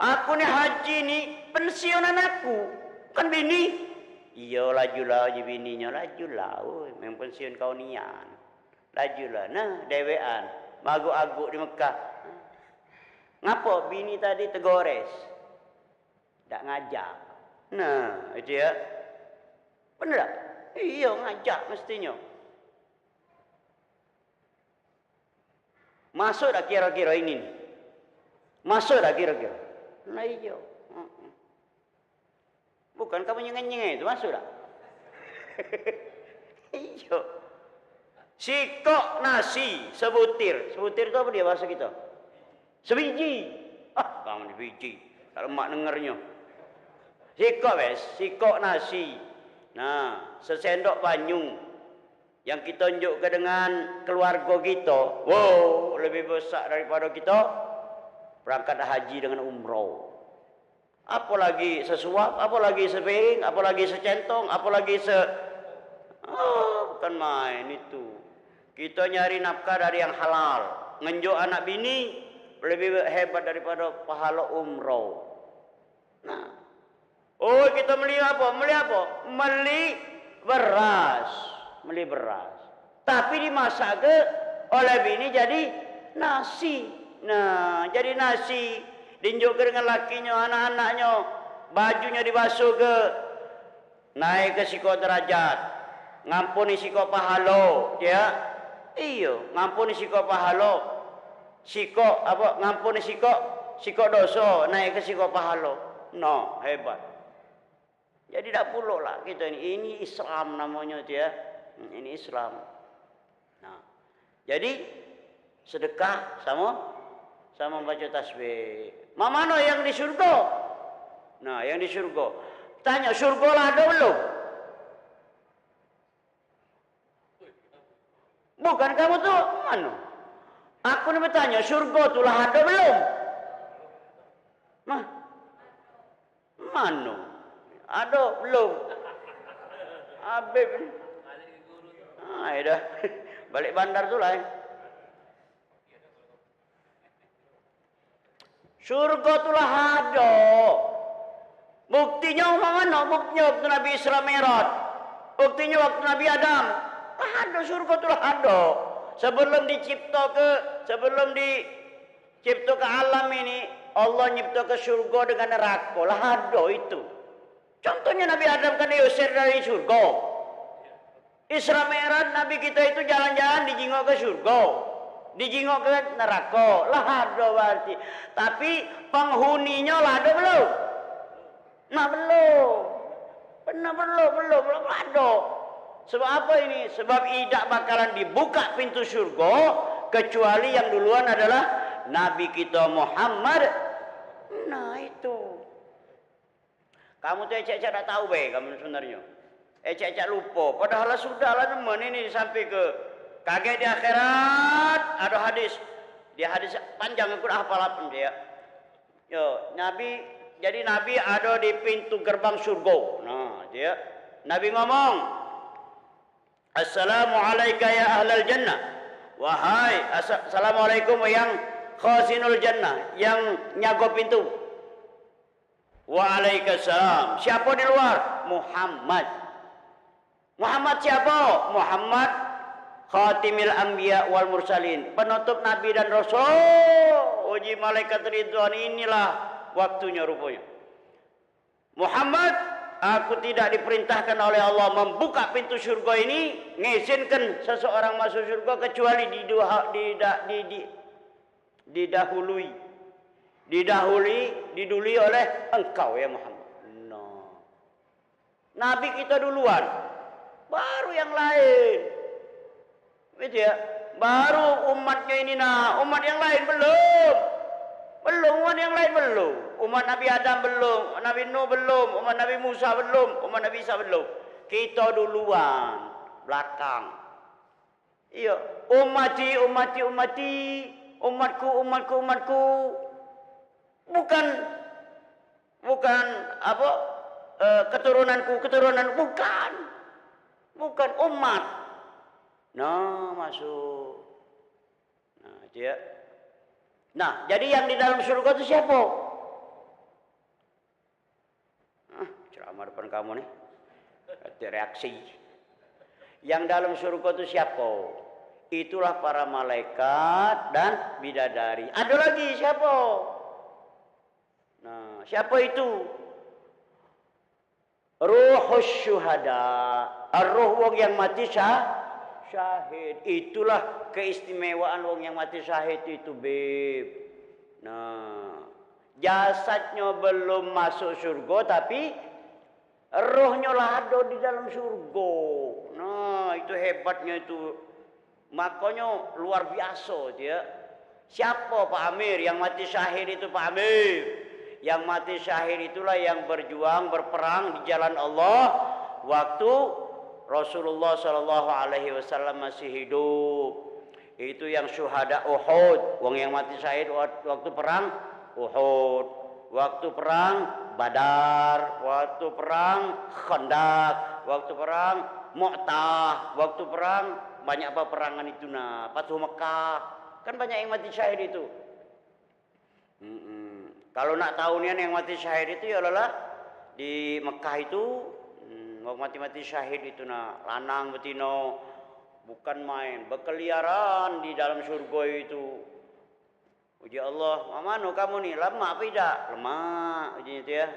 Aku nih haji nih pensiunan aku, kan bini. Iya lajulah je bininya lajulah. Memang pensiun kau nian. Lajulah. Nah dewean, maguk-aguk di Mekah. Ngapo bini tadi tegores? Tak ngajak. Nah, itu ya. Bener tak? Iya, ngajak mestinya. Masuk tak kira-kira ini? Masuk tak kira-kira? Nah iya. Bukan kamu nyengeng-nyengeng itu, masuk tak? Iya. Sikok nasi sebutir. Sebutir itu apa dia bahasa kita? Sebiji. Ah, kamu biji. Kalau mak dengarnya. Sikok wes, sikok nasi. Nah, sesendok banyu yang kita tunjukkan dengan keluarga kita. Wow, lebih besar daripada kita berangkat haji dengan umroh. Apalagi sesuap, apalagi sepiring, apalagi secentong, apalagi bukan main itu. Kita nyari nafkah dari yang halal. Ngenjuk anak bini lebih hebat daripada pahala umroh. Nah, oh kita beli apa? Beli apa? Beli beras. Beli beras. Tapi dimasak oleh bini jadi nasi. Nah, jadi nasi. Dinjuk dengan lakinya, anak-anaknya. Bajunya dibasuh naik ke siko derajat. Ngampuni siko pahalo. Ya. Iyo, ngampuni siko pahalo. Siko apa? Ngampuni siko dosa. Naik ke siko pahalo. No, hebat. Jadi tak puluh lah kita ini. Ini Islam namanya itu ya. Ini Islam. Nah, jadi sedekah sama baca tasbih. Mana yang di surga? Nah, yang di surga. Tanya, surga lah ada belum? Bukan kamu tuh mana? Aku nih bertanya, surga tuh lah ada belum? Mana? Ada belum? Habib. Dah. Balik bandar tu lah. Surga tu lah ada. Buktinya mana? Buktinya waktu Nabi Isra Mi'raj. Buktinya waktu Nabi Adam. Ada surga tu lah ada. Sebelum dicipta ke alam ini, Allah nyipta ke surga dengan neraka. Lah ada itu. Contohnya Nabi Adam kan diusir dari surga. Isra Mi'raj Nabi kita itu jalan-jalan dijingok ke surga. Dijingok ke neraka. Lah ada berarti. Tapi penghuninya lah ada belum? Nah belum. Benar belum ada. Sebab apa ini? Sebab tidak bakalan dibuka pintu surga kecuali yang duluan adalah Nabi kita Muhammad. Nah itu. Kamu tuh ecek-ecek tak tahu kamu sebenarnya. Ecek-ecek lupa. Padahal sudahlah teman ini sampai ke kaget di akhirat. Ada hadis. Dia hadis panjang aku dah hafal dia. Yo, jadi Nabi ada di pintu gerbang surga. Nah, dia Nabi ngomong, Assalamualaikum ya ahlal jannah. Wahai assalamualaikum yang khazinul jannah, yang nyago pintu. Waalaikumsalam. Siapa di luar? Muhammad. Muhammad siapa? Muhammad khatimil anbiya wal mursalin, penutup nabi dan rasul. Uji malaikat ridwan, inilah waktunya rupanya. Muhammad, aku tidak diperintahkan oleh Allah membuka pintu surga ini, mengizinkan seseorang masuk surga kecuali didahului oleh engkau ya Muhammad. No. Nabi kita duluan, baru yang lain. Gitu ya. Baru umatnya ini umat yang lain belum. Umat yang lain belum. Umat Nabi Adam belum, Nabi Nuh belum, umat Nabi Musa belum, umat Nabi Isa belum. Kita duluan, belakang. Iya, ummati, umatku. Bukan apa? Keturunan bukan umat. Nah, masuk. Nah, dia. Nah, jadi yang di dalam surga itu siapa? Ceramah depan kamu nih. Ada reaksi. Yang dalam surga itu siapa? Itulah para malaikat dan bidadari. Ada lagi siapa? Nah, siapa itu? Ruhus syuhada. Ar-ruh wong yang mati syahid. Itulah keistimewaan wong yang mati syahid itu, Beb. Nah, jasadnya belum masuk surga tapi rohnya lado di dalam surga. Nah, itu hebatnya itu. Makanya luar biasa dia. Siapa Pak Amir yang mati syahid itu, Pak Amir? Yang mati syahid itulah yang berjuang, berperang di jalan Allah waktu Rasulullah Shallallahu Alaihi Wasallam masih hidup. Itu yang syuhada Uhud, wong yang mati syahid waktu perang Uhud, waktu perang Badar, waktu perang Khandaq, waktu perang Mu'tah, waktu perang banyak apa perangan itu nah, Fathu Mekah, kan banyak yang mati syahid itu. Kalau nak tahu nih yang mati syahid itu ya adalah di Mekah itu, mau mati syahid itu nah, lanang betino, bukan main, berkeliaran di dalam surga itu. Uji Allah, mamano kamu nih lama apa tidak? Lemah, uji itu ya.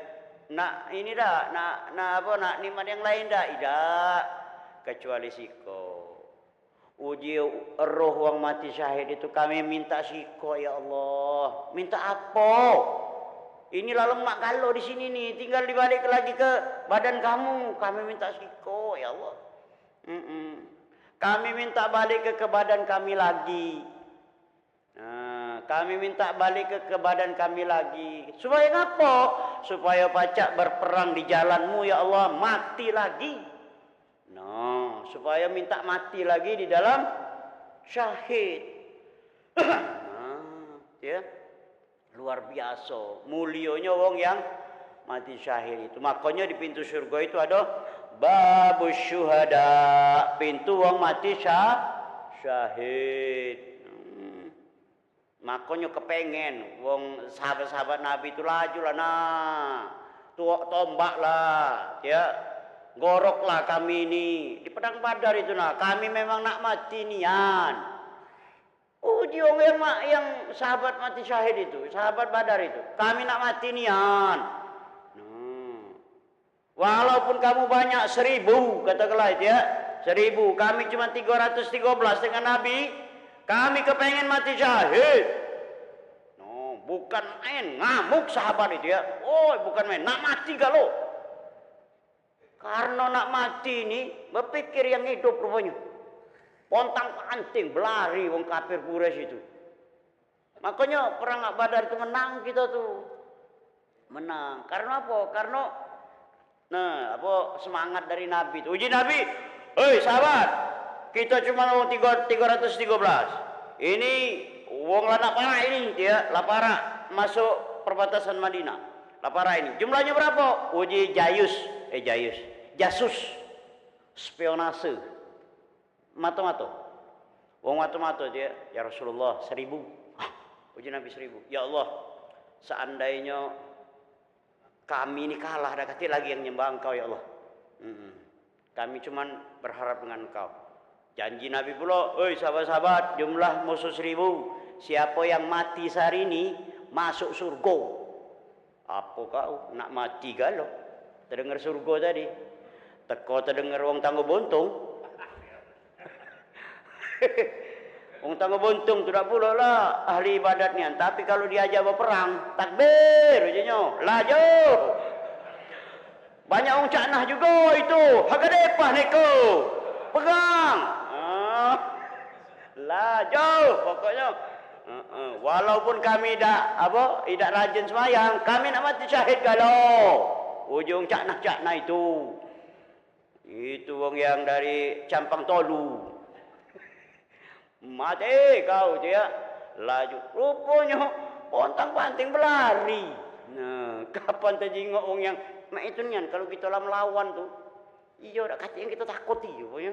Nak ini dah, nak nikmat yang lain dah, tidak, kecuali siko. Uji roh wang mati syahid itu kami minta siko ya Allah. Minta apa? Inilah lemak kalau di sini nih, tinggal dibalik lagi ke badan kamu. Kami minta siko ya Allah. Kami minta balik ke badan kami lagi. Nah, kami minta balik ke badan kami lagi. Supaya apa? Supaya pacak berperang di jalanmu ya Allah, mati lagi. Nah, supaya minta mati lagi di dalam syahid. Nah, ya. Luar biasa. Mulionya wong yang mati syahid itu. Makanya di pintu surga itu ada babus syuhada, pintu wong mati syahid. Makanya kepengen wong sahabat-sahabat Nabi itu laju lah nah. Tuak tombak lah, ya. Goroklah kami ini di pedang Badar itu nah. Kami memang nak mati nian. Dia yang sahabat mati syahid itu, sahabat Badar itu. Kami nak mati nian. Walaupun kamu banyak 1000, katakanlah itu ya. 1000, kami cuma 313 dengan Nabi. Kami kepengen mati syahid. No, bukan main, ngamuk sahabat itu ya. Oh, bukan main, nak mati kalau. Karena nak mati ini, berpikir yang hidup rupanya. Pontang panting, belari wong kafir Quraisy itu. Makanya perang Badar itu menang kita tuh. Menang. Karena apa? Karena semangat dari Nabi itu. Uji Nabi, hei sahabat, kita cuma 313. Ini wong lanak parah ini dia, lapara masuk perbatasan Madinah. Lapara ini. Jumlahnya berapa? Uji jasus. Spionase. Mato-mato. Wong mato-mato dia, ya Rasulullah 1000. Uji Nabi 1000. Ya Allah, seandainya kami ini kalah, ada kati lagi yang nyembah engkau ya Allah. Kami cuman berharap dengan engkau. Janji Nabi pula, oi sahabat-sahabat, jumlah musuh 1000. Siapa yang mati sehari ini masuk surga. Apa kau nak mati galau? Terdengar surga tadi. Teko terdengar wong tangguh buntung. Wong tangguh buntung tidak pula lah ahli ibadatnya. Tapi kalau diajak berperang, takbir ujungnya, laju. Banyak wong caknah juga itu. Hagadepah neko. Pegang. Laju pokoknya. Walaupun kami tidak rajin semayang, kami nak mati syahid kalau. Ujung caknah itu. Itu wong yang dari Campang Tolu. Mati kau dia laju. Rupanya pontang panting berlari. Nah, kapan terjengok wong yang itu nian kalau kita lah melawan tuh. Iya, dak kata yang kita takuti pokoknya.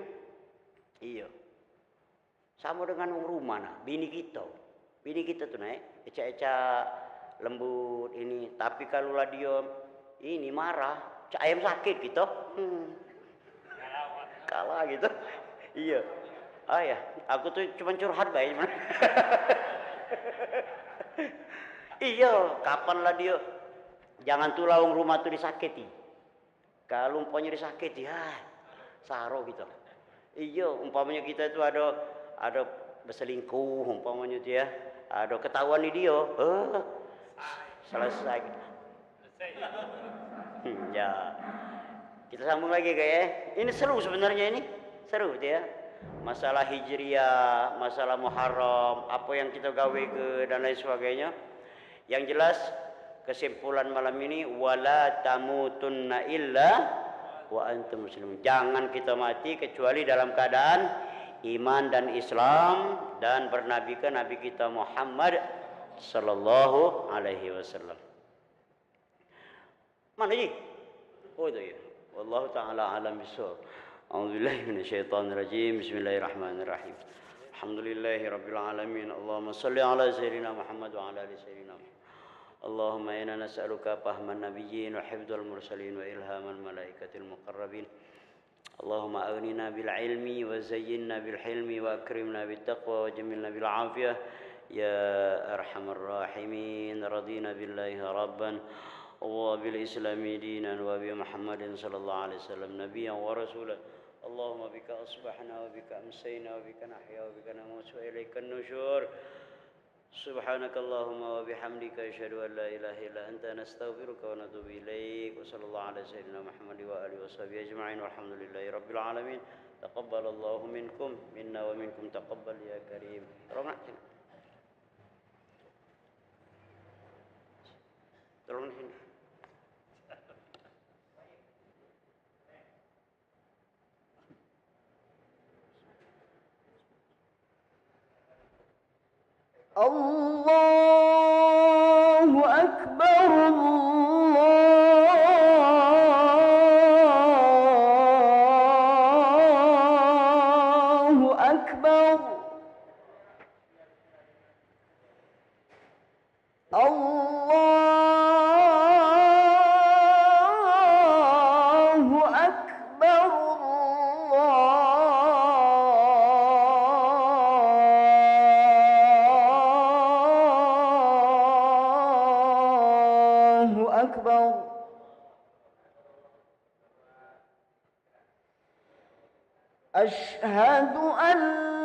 Iya. Sama dengan wong rumah nah, bini kita. Bini kita tuh naik, eca-eca lembut ini, tapi kalau lah dia ini marah, cak ayam sakit gitu. Kalah gitu. Iya. Ya, aku tuh cuma curhat baik. Iya, kapan lah dia Jangan tuh lawang rumah tuh disakiti. Kalau umpamanya disakiti, saro gitu. Iya, umpamanya kita itu ada berselingkuh, umpamanya dia, ada ketahuan di dia, selesai. Ya, kita sambung lagi kayak. Ini seru sebenarnya ini, seru dia. Masalah hijriah, masalah Muharram, apa yang kita gawe ke dan lain sebagainya. Yang jelas kesimpulan malam ini wala tamutunna illa wa antum muslimun. Jangan kita mati kecuali dalam keadaan iman dan Islam dan bernabikan Nabi kita Muhammad sallallahu alaihi wasallam. Mana ini? Oh itu ya. Wallahu taala alam bisawab. A'udzubillahi minasyaitonir rajim. Bismillahirrahmanirrahim. Alhamdulillahi rabbil alamin. Allahumma shalli ala sayyidina Muhammad wa ala ali sayyidina Muhammad. اللهم إنا نسألك فهم النبيين وحفظ المرسلين وإلهام الملائكة المقربين اللهم أغننا بالعلم وزينا بالحلم وأكرمنا بالتقوى وجملنا بالعافية يا أرحم الراحمين رضينا بالله ربا وبالإسلام دينا وبمحمد صلى الله عليه وسلم نبيا ورسولا اللهم بك أصبحنا وبك أمسينا وبك نحيا وبك نموت وإليك النشور سبحانك اللهم وبحمدك أشهد أن لا إله إلا أنت نستغفرك ونتوب إليك وصلى الله على سيدنا محمد وآله وصحبه أجمعين والحمد لله رب العالمين تقبل الله منكم منا ومنكم تقبل يا كريم tolong sini. الله أكبر الله أكبر الله أكبر أكبر أشهد أن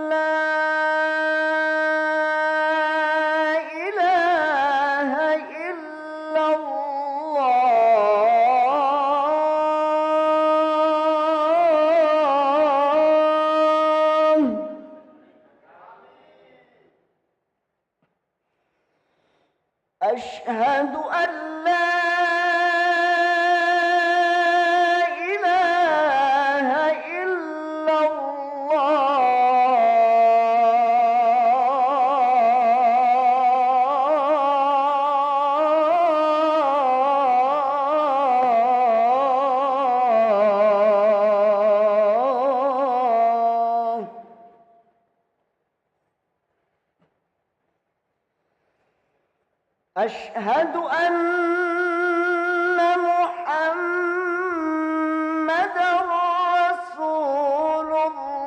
لا إله إلا الله أشهد أن لا إله إلا الله أشهد أن محمدًا رسول الله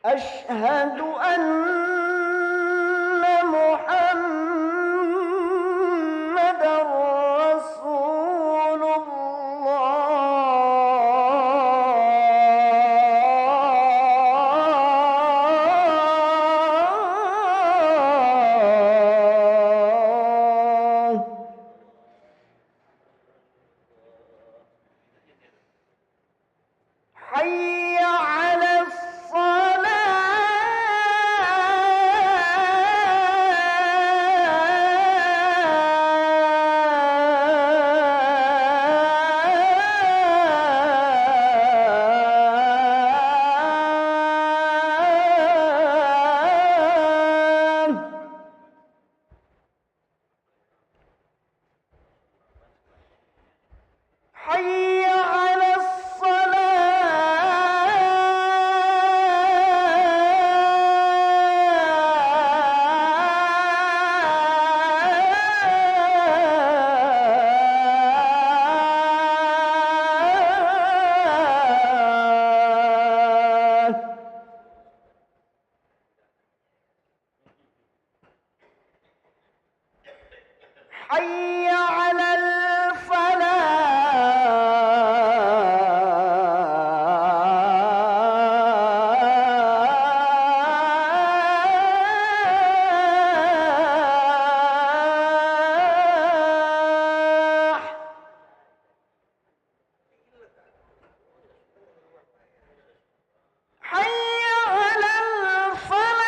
أشهد أن محمدًا رسول الله حي على الصلاة حي على الصلاة حي على الفلاح. حي على الفلاح.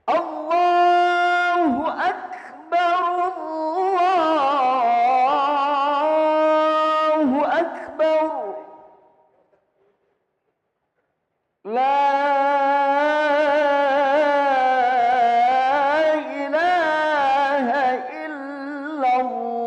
الله أكبر الله أكبر لا إله إلا الله.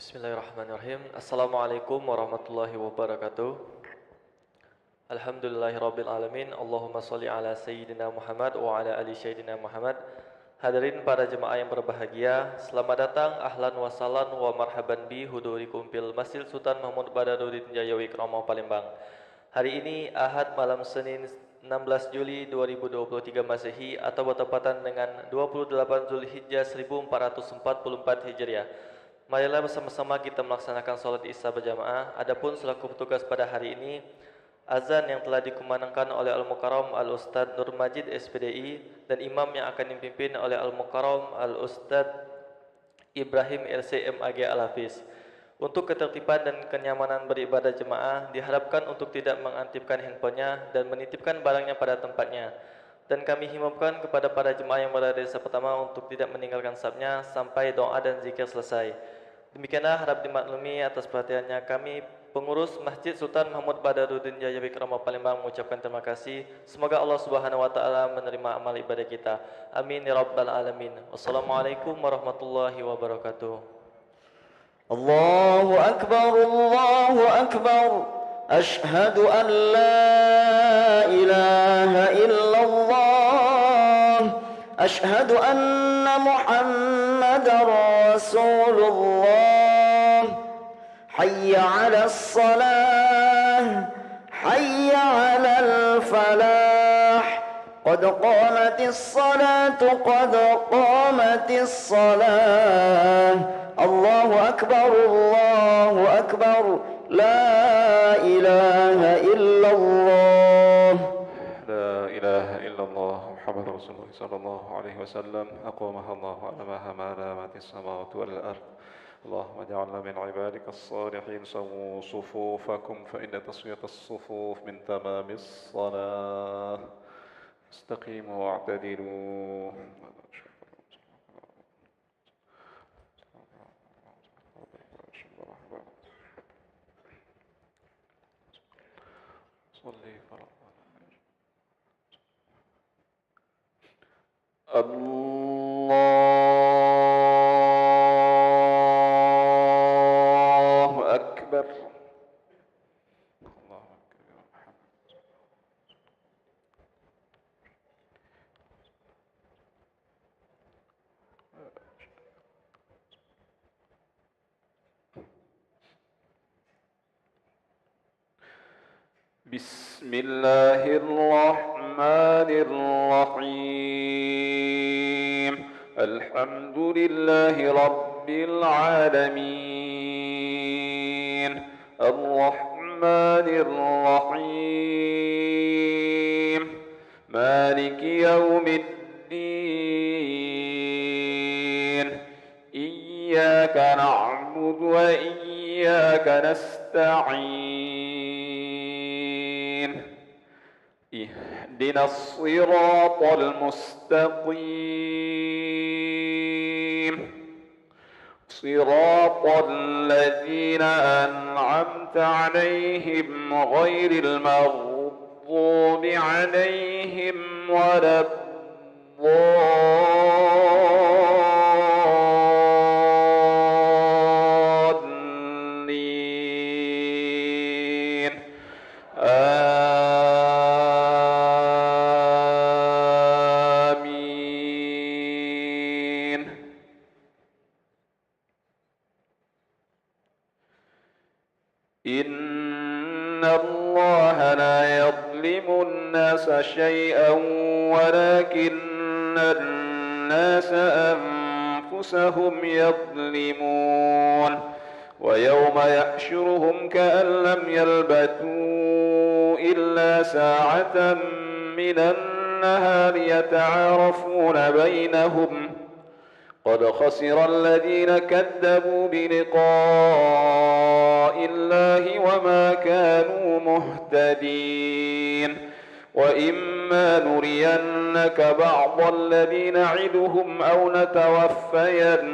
Bismillahirrahmanirrahim. Assalamualaikum warahmatullahi wabarakatuh. Alhamdulillahirabbil alamin. Allahumma shalli ala sayyidina Muhammad wa ala ali sayyidina Muhammad. Hadirin para jemaah yang berbahagia, selamat datang ahlan wa sahlan wa marhaban bi hudurikum fil Masjid Sultan Mahmud Badaruddin Jaya Wikrama Palembang. Hari ini Ahad malam Senin 16 Juli 2023 Masehi atau bertepatan dengan 28 Zulhijjah 1444 Hijriah. Marilah bersama-sama kita melaksanakan sholat Isya berjamaah. Adapun selaku petugas pada hari ini, azan yang telah dikumandangkan oleh Al-Mukarram Al-Ustadz Nur Majid SPDI dan imam yang akan dipimpin oleh Al-Mukarram Al-Ustadz Ibrahim LCMAG Al-Hafiz. Untuk ketertiban dan kenyamanan beribadah jemaah, diharapkan untuk tidak mengaktifkan handphonenya dan menitipkan barangnya pada tempatnya. Dan kami himbaukan kepada para jemaah yang berada di saf pertama untuk tidak meninggalkan safnya sampai doa dan zikir selesai. Demikianlah harap dimaklumi atas perhatiannya kami, pengurus Masjid Sultan Mahmud Badaruddin Jaya Wikrama Palembang mengucapkan terima kasih. Semoga Allah Subhanahu wa taala menerima amal ibadah kita. Amin ya rabbal alamin. Wassalamualaikum warahmatullahi wabarakatuh. الله أكبر الله أكبر أشهد أن لا إله إلا الله أشهد أن محمدا رسول الله حي على الصلاة حي على الفلاح قد قامت الصلاة قد قامت الصلاة الله أكبر لا إله إلا الله لا إله إلا الله محمد رسول الله صلى الله عليه وسلم أقامها الله علمها ما دامت السماوات والأرض اللهم اجعلنا من عبادك الصالحين سووا صفوفكم فإن تسوية الصفوف من تمام الصلاة استقيموا واعتدلوا الله أكبر بسم الله الرحمن الرحيم الحمد لله رب العالمين الرحمن الرحيم مالك يوم الدين إياك نعبد وإياك نستعين اهدنا الصراط المستقيم صراط الذين أنعمت عليهم غير المغضوب عليهم ولا الضالين آمين إن الله لا يظلم الناس شيئا ولكن الناس أنفسهم يظلمون ويوم يحشرهم كأن لم يلبثوا إلا ساعة من النهار يتعارفون بينهم قد خسر الذين كذبوا بلقاء الله وما كانوا مهتدين وإما نرينك بعض الذي نعدهم أو نتوفينك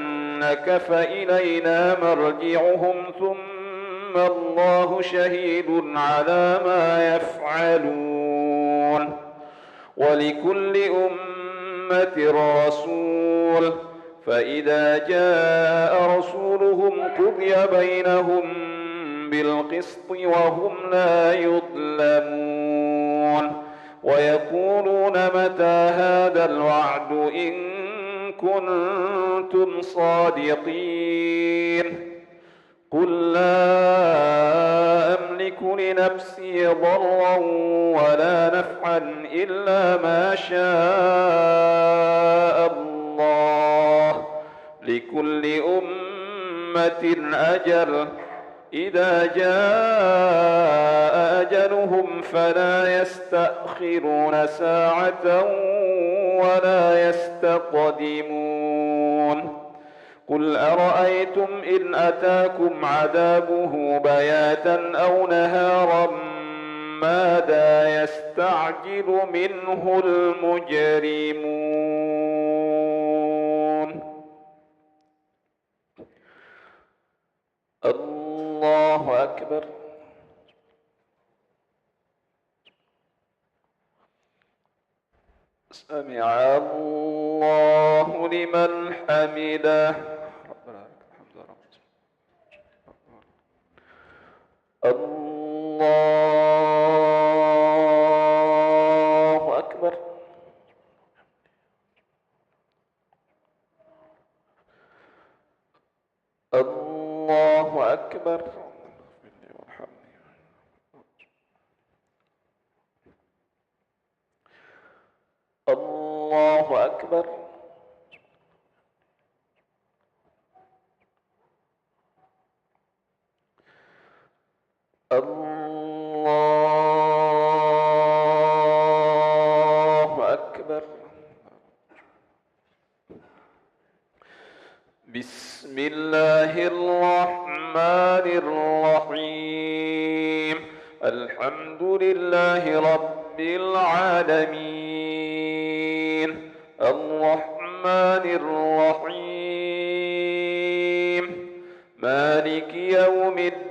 فإلينا مرجعهم ثم الله شهيد على ما يفعلون ولكل أمة رسول فإذا جاء رسولهم قضي بينهم بالقسط وهم لا يظلمون ويقولون متى هذا الوعد إن كنتم صادقين قل لا أملك لنفسي ضرا ولا نفعا إلا ما شاء الله لكل أمة أجل إذا جاء أجلهم فلا يستأخرون ساعة ولا يستقدمون قل أرأيتم إن أتاكم عذابه بياتا أو نهارا ماذا يستعجل منه المجرمون الله أكبر سمع الله لمن حمده ربنا لك الحمد رب الله أكبر الله أكبر الله أكبر الله أكبر بسم الله الرحمن الرحيم الحمد لله رب العالمين الرحمن الرحيم مالك يوم الدين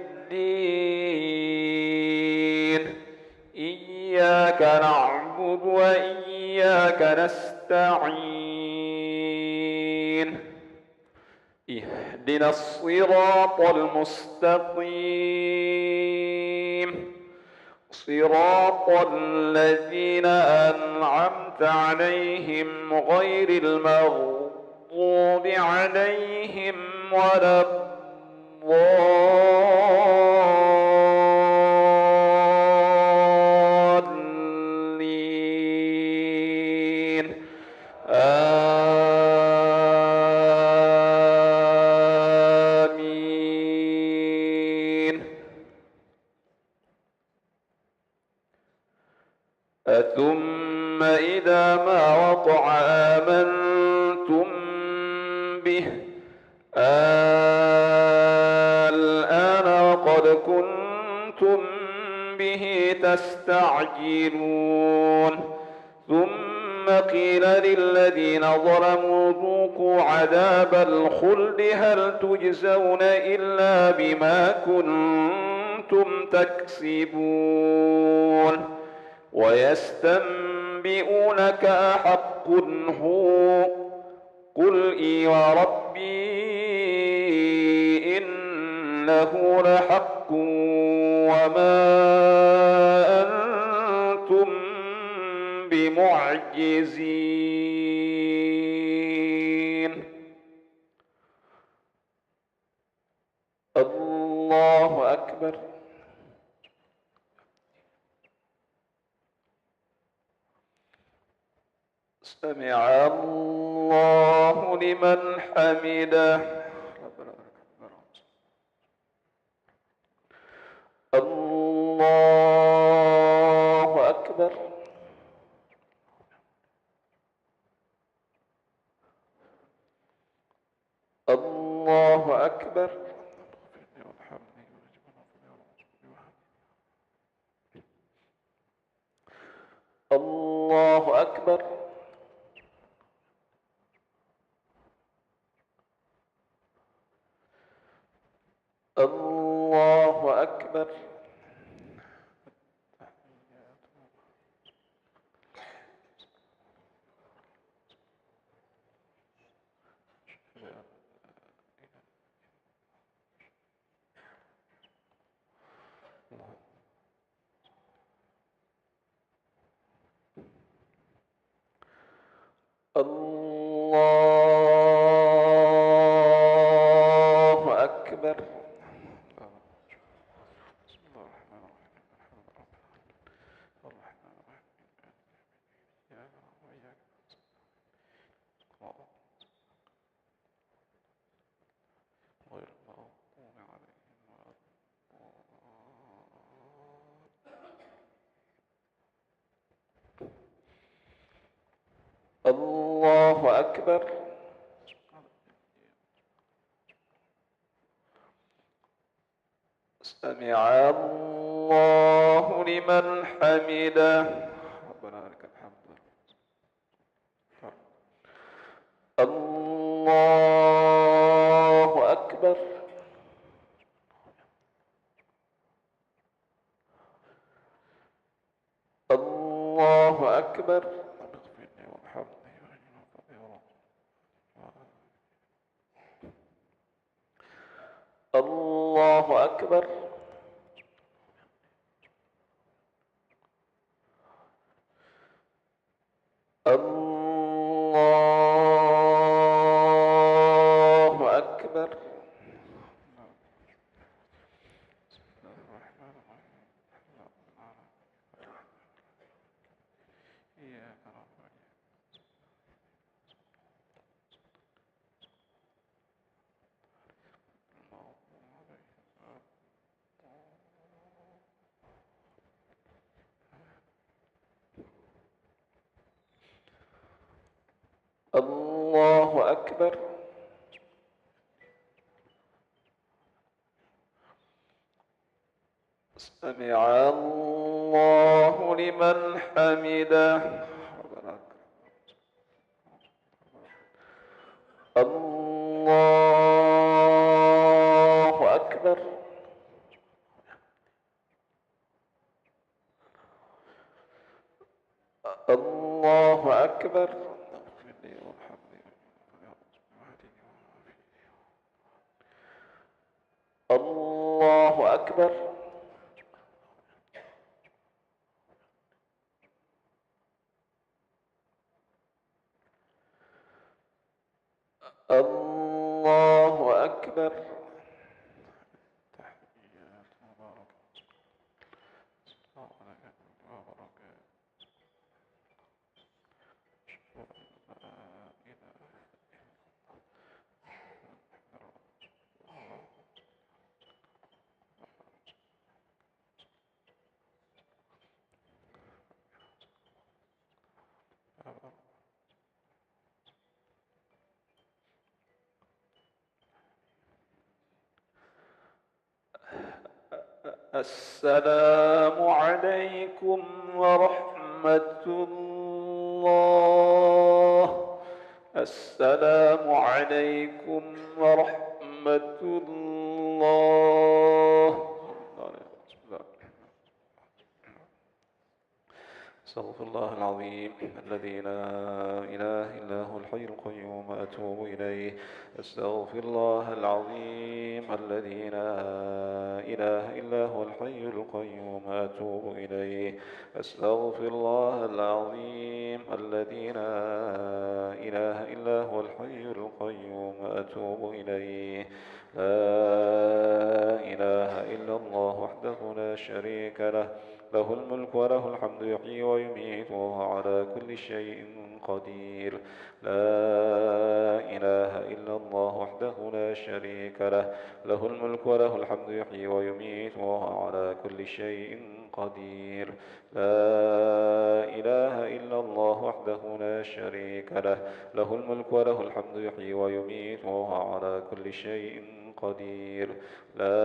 إياك نعبد وإياك نستعين اهدنا الصراط المستقيم صراط الذين أنعمت عليهم غير المغضوب عليهم ولا الضالين آمين ثم إذا ما وقع آمنتم به الآن وقد كنتم به تستعجلون ثم قيل للذين ظلموا ذوقوا عذاب الخلد هل تجزون إلا بما كنتم تكسبون ويستنبئونك أحق هو قل إي وربي إنه لحق وما أنتم بمعجزين الله أكبر سمع الله لمن حمده الله أكبر الله أكبر الله أكبر الله أكبر الله أكبر الله أكبر. سمع الله لمن حمده. ربنا لك الحمد. الله أكبر. الله أكبر. الله أكبر. الله أكبر. الله أكبر. سمع الله لمن حمده. الله أكبر. الله أكبر. الله أكبر. الله أكبر. السلام عليكم ورحمة الله. السلام عليكم ورحمة الله. استغفر الله العظيم الذي لا إله إلا هو الحي القيوم أتوب إليه. استغفر الله العظيم الذي لا إله إلا هو الحي القيوم أتوب إليه. استغفر الله العظيم الذي لا إله إلا هو الحي القيوم أتوب إليه. لا إله إلا الله وحده لا شريك له، له الملك وله الحمد يحيي ويميت وهو على كل شيء قدير. لا إله إلا الله وحده لا شريك له، له الملك وله الحمد يحيي ويميت وهو على كل شيء قدير. لا إله إلا الله وحده لا شريك له، له الملك وله الحمد يحيي ويميت وهو على كل شيء قدير. لا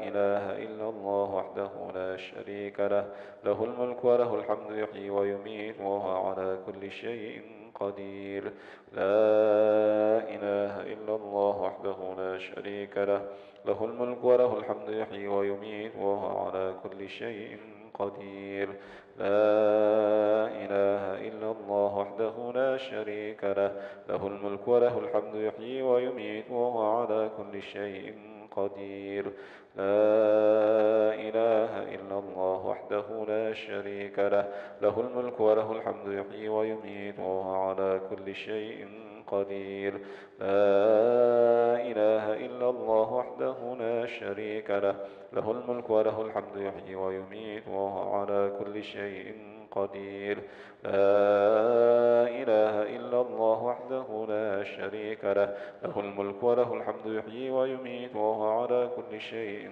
إله إلا الله وحده لا شريك له، له الملك وله الحمد يحيي ويميت وهو على كل شيء قدير. لا إله إلا الله وحده لا شريك له، له الملك وله الحمد يحيي ويميت وهو على كل شيء قدير. لا إله إلا الله وحده لا شريك له، له الملك وله الحمد يحيي ويميت وهو على كل شيء قدير. لا إله إلا الله وحده لا شريك له، له الملك وله الحمد يحيي ويميت وهو على كل شيء قدير. لا إله إلا الله وحده لا شريك له، له الملك وله الحمد يحيي ويميت وهو على كل شيء قدير. لا إله إلا الله وحده لا شريك له، له الملك وله الحمد يحيي ويميت وهو على كل شيء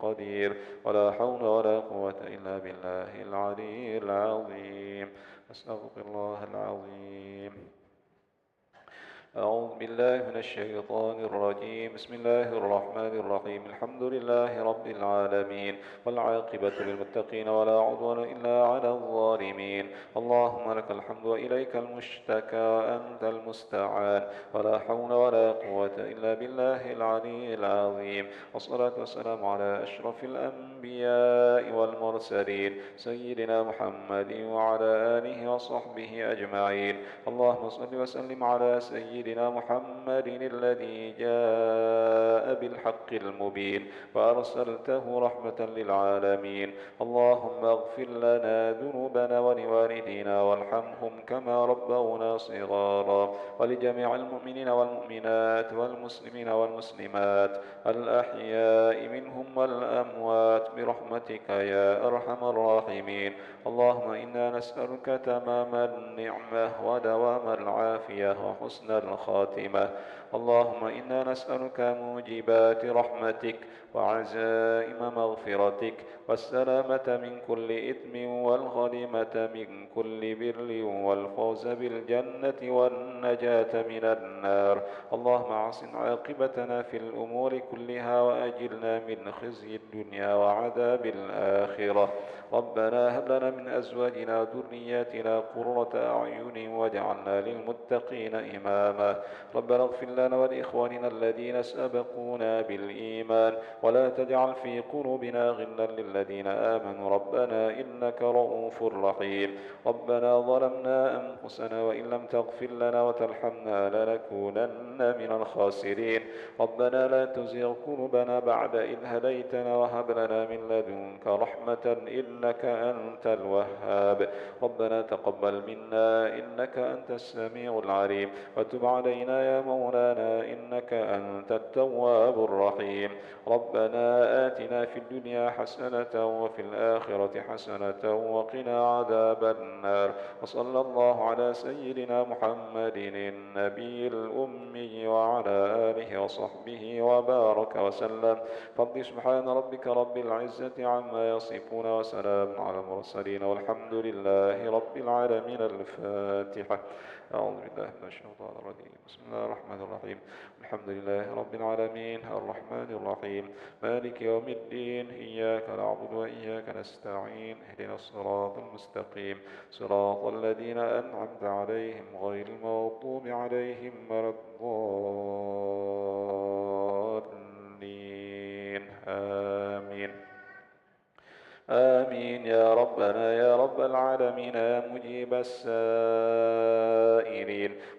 قدير ولا حول ولا قوة إلا بالله العلي العظيم أستغفر الله العظيم أعوذ بالله من الشيطان الرجيم بسم الله الرحمن الرحيم الحمد لله رب العالمين والعاقبة للمتقين ولا عدوان إلا على الظالمين اللهم لك الحمد وإليك المشتكى وأنت المستعان ولا حول ولا قوة إلا بالله العلي العظيم والصلاة والسلام على أشرف الأنبياء والمرسلين سيدنا محمد وعلى آله وصحبه أجمعين اللهم صل وسلم على سيدنا محمد الذي جاء بالحق المبين وأرسلته رحمة للعالمين اللهم اغفر لنا ذنوبنا ولوالدينا وارحمهم كما ربونا صغارا ولجميع المؤمنين والمؤمنات والمسلمين والمسلمات الأحياء منهم والأموات برحمتك يا أرحم الراحمين اللهم إنا نسألك تمام النعمة ودوام العافية وحسن الخاتمة اللهم إنا نسألك موجبات رحمتك وعزائم مغفرتك والسلامة من كل إثم والغنيمة من كل بر والفوز بالجنة والنجاة من النار اللهم أحسن عاقبتنا في الأمور كلها وأجلنا من خزي الدنيا وعذاب الآخرة ربنا هب لنا من أزواجنا وذرياتنا قرة أعين واجعلنا للمتقين إماما ربنا اغفر لنا ولإخواننا الذين سبقونا بالإيمان ولا تجعل في قلوبنا غلا للذين آمنوا ربنا إنك رؤوف رحيم ربنا ظلمنا أنفسنا وإن لم تغفر لنا وترحمنا لنكونن من الخاسرين ربنا لا تزغ قلوبنا بعد إذ هديتنا وهب لنا من لدنك رحمة إنك أنت الوهاب ربنا تقبل منا إنك أنت السميع العليم وتب علينا يا مولانا إنك أنت التواب الرحيم ربنا آتنا في الدنيا حسنة وفي الآخرة حسنة وقنا عذاب النار وصلى الله على سيدنا محمد النبي الأمي وعلى آله وصحبه وبارك وسلم رب سبحان ربك رب العزة عما يصفون وسلام على المرسلين والحمد لله رب العالمين الفاتحة أعوذ بالله من الشيطان الرجيم بسم الله الرحمن الرحيم الحمد لله رب العالمين الرحمن الرحيم مالك يوم الدين إياك نعبد وإياك نستعين اهدنا الصراط المستقيم صراط الذين أنعمت عليهم غير المغضوب عليهم ولا الضالين آمين آمين يا ربنا يا رب العالمين يا مجيب السائلين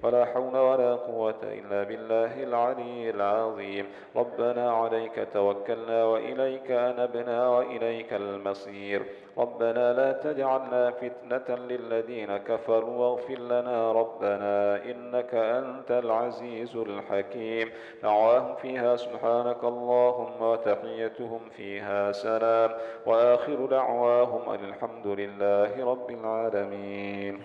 ولا حول ولا قوة إلا بالله العلي العظيم ربنا عليك توكلنا وإليك أنبنا وإليك المصير ربنا لا تجعلنا فتنة للذين كفروا واغفر لنا ربنا إنك أنت العزيز الحكيم دعواهم فيها سبحانك اللهم وتحيتهم فيها سلام وآخر دعواهم أن الحمد لله رب العالمين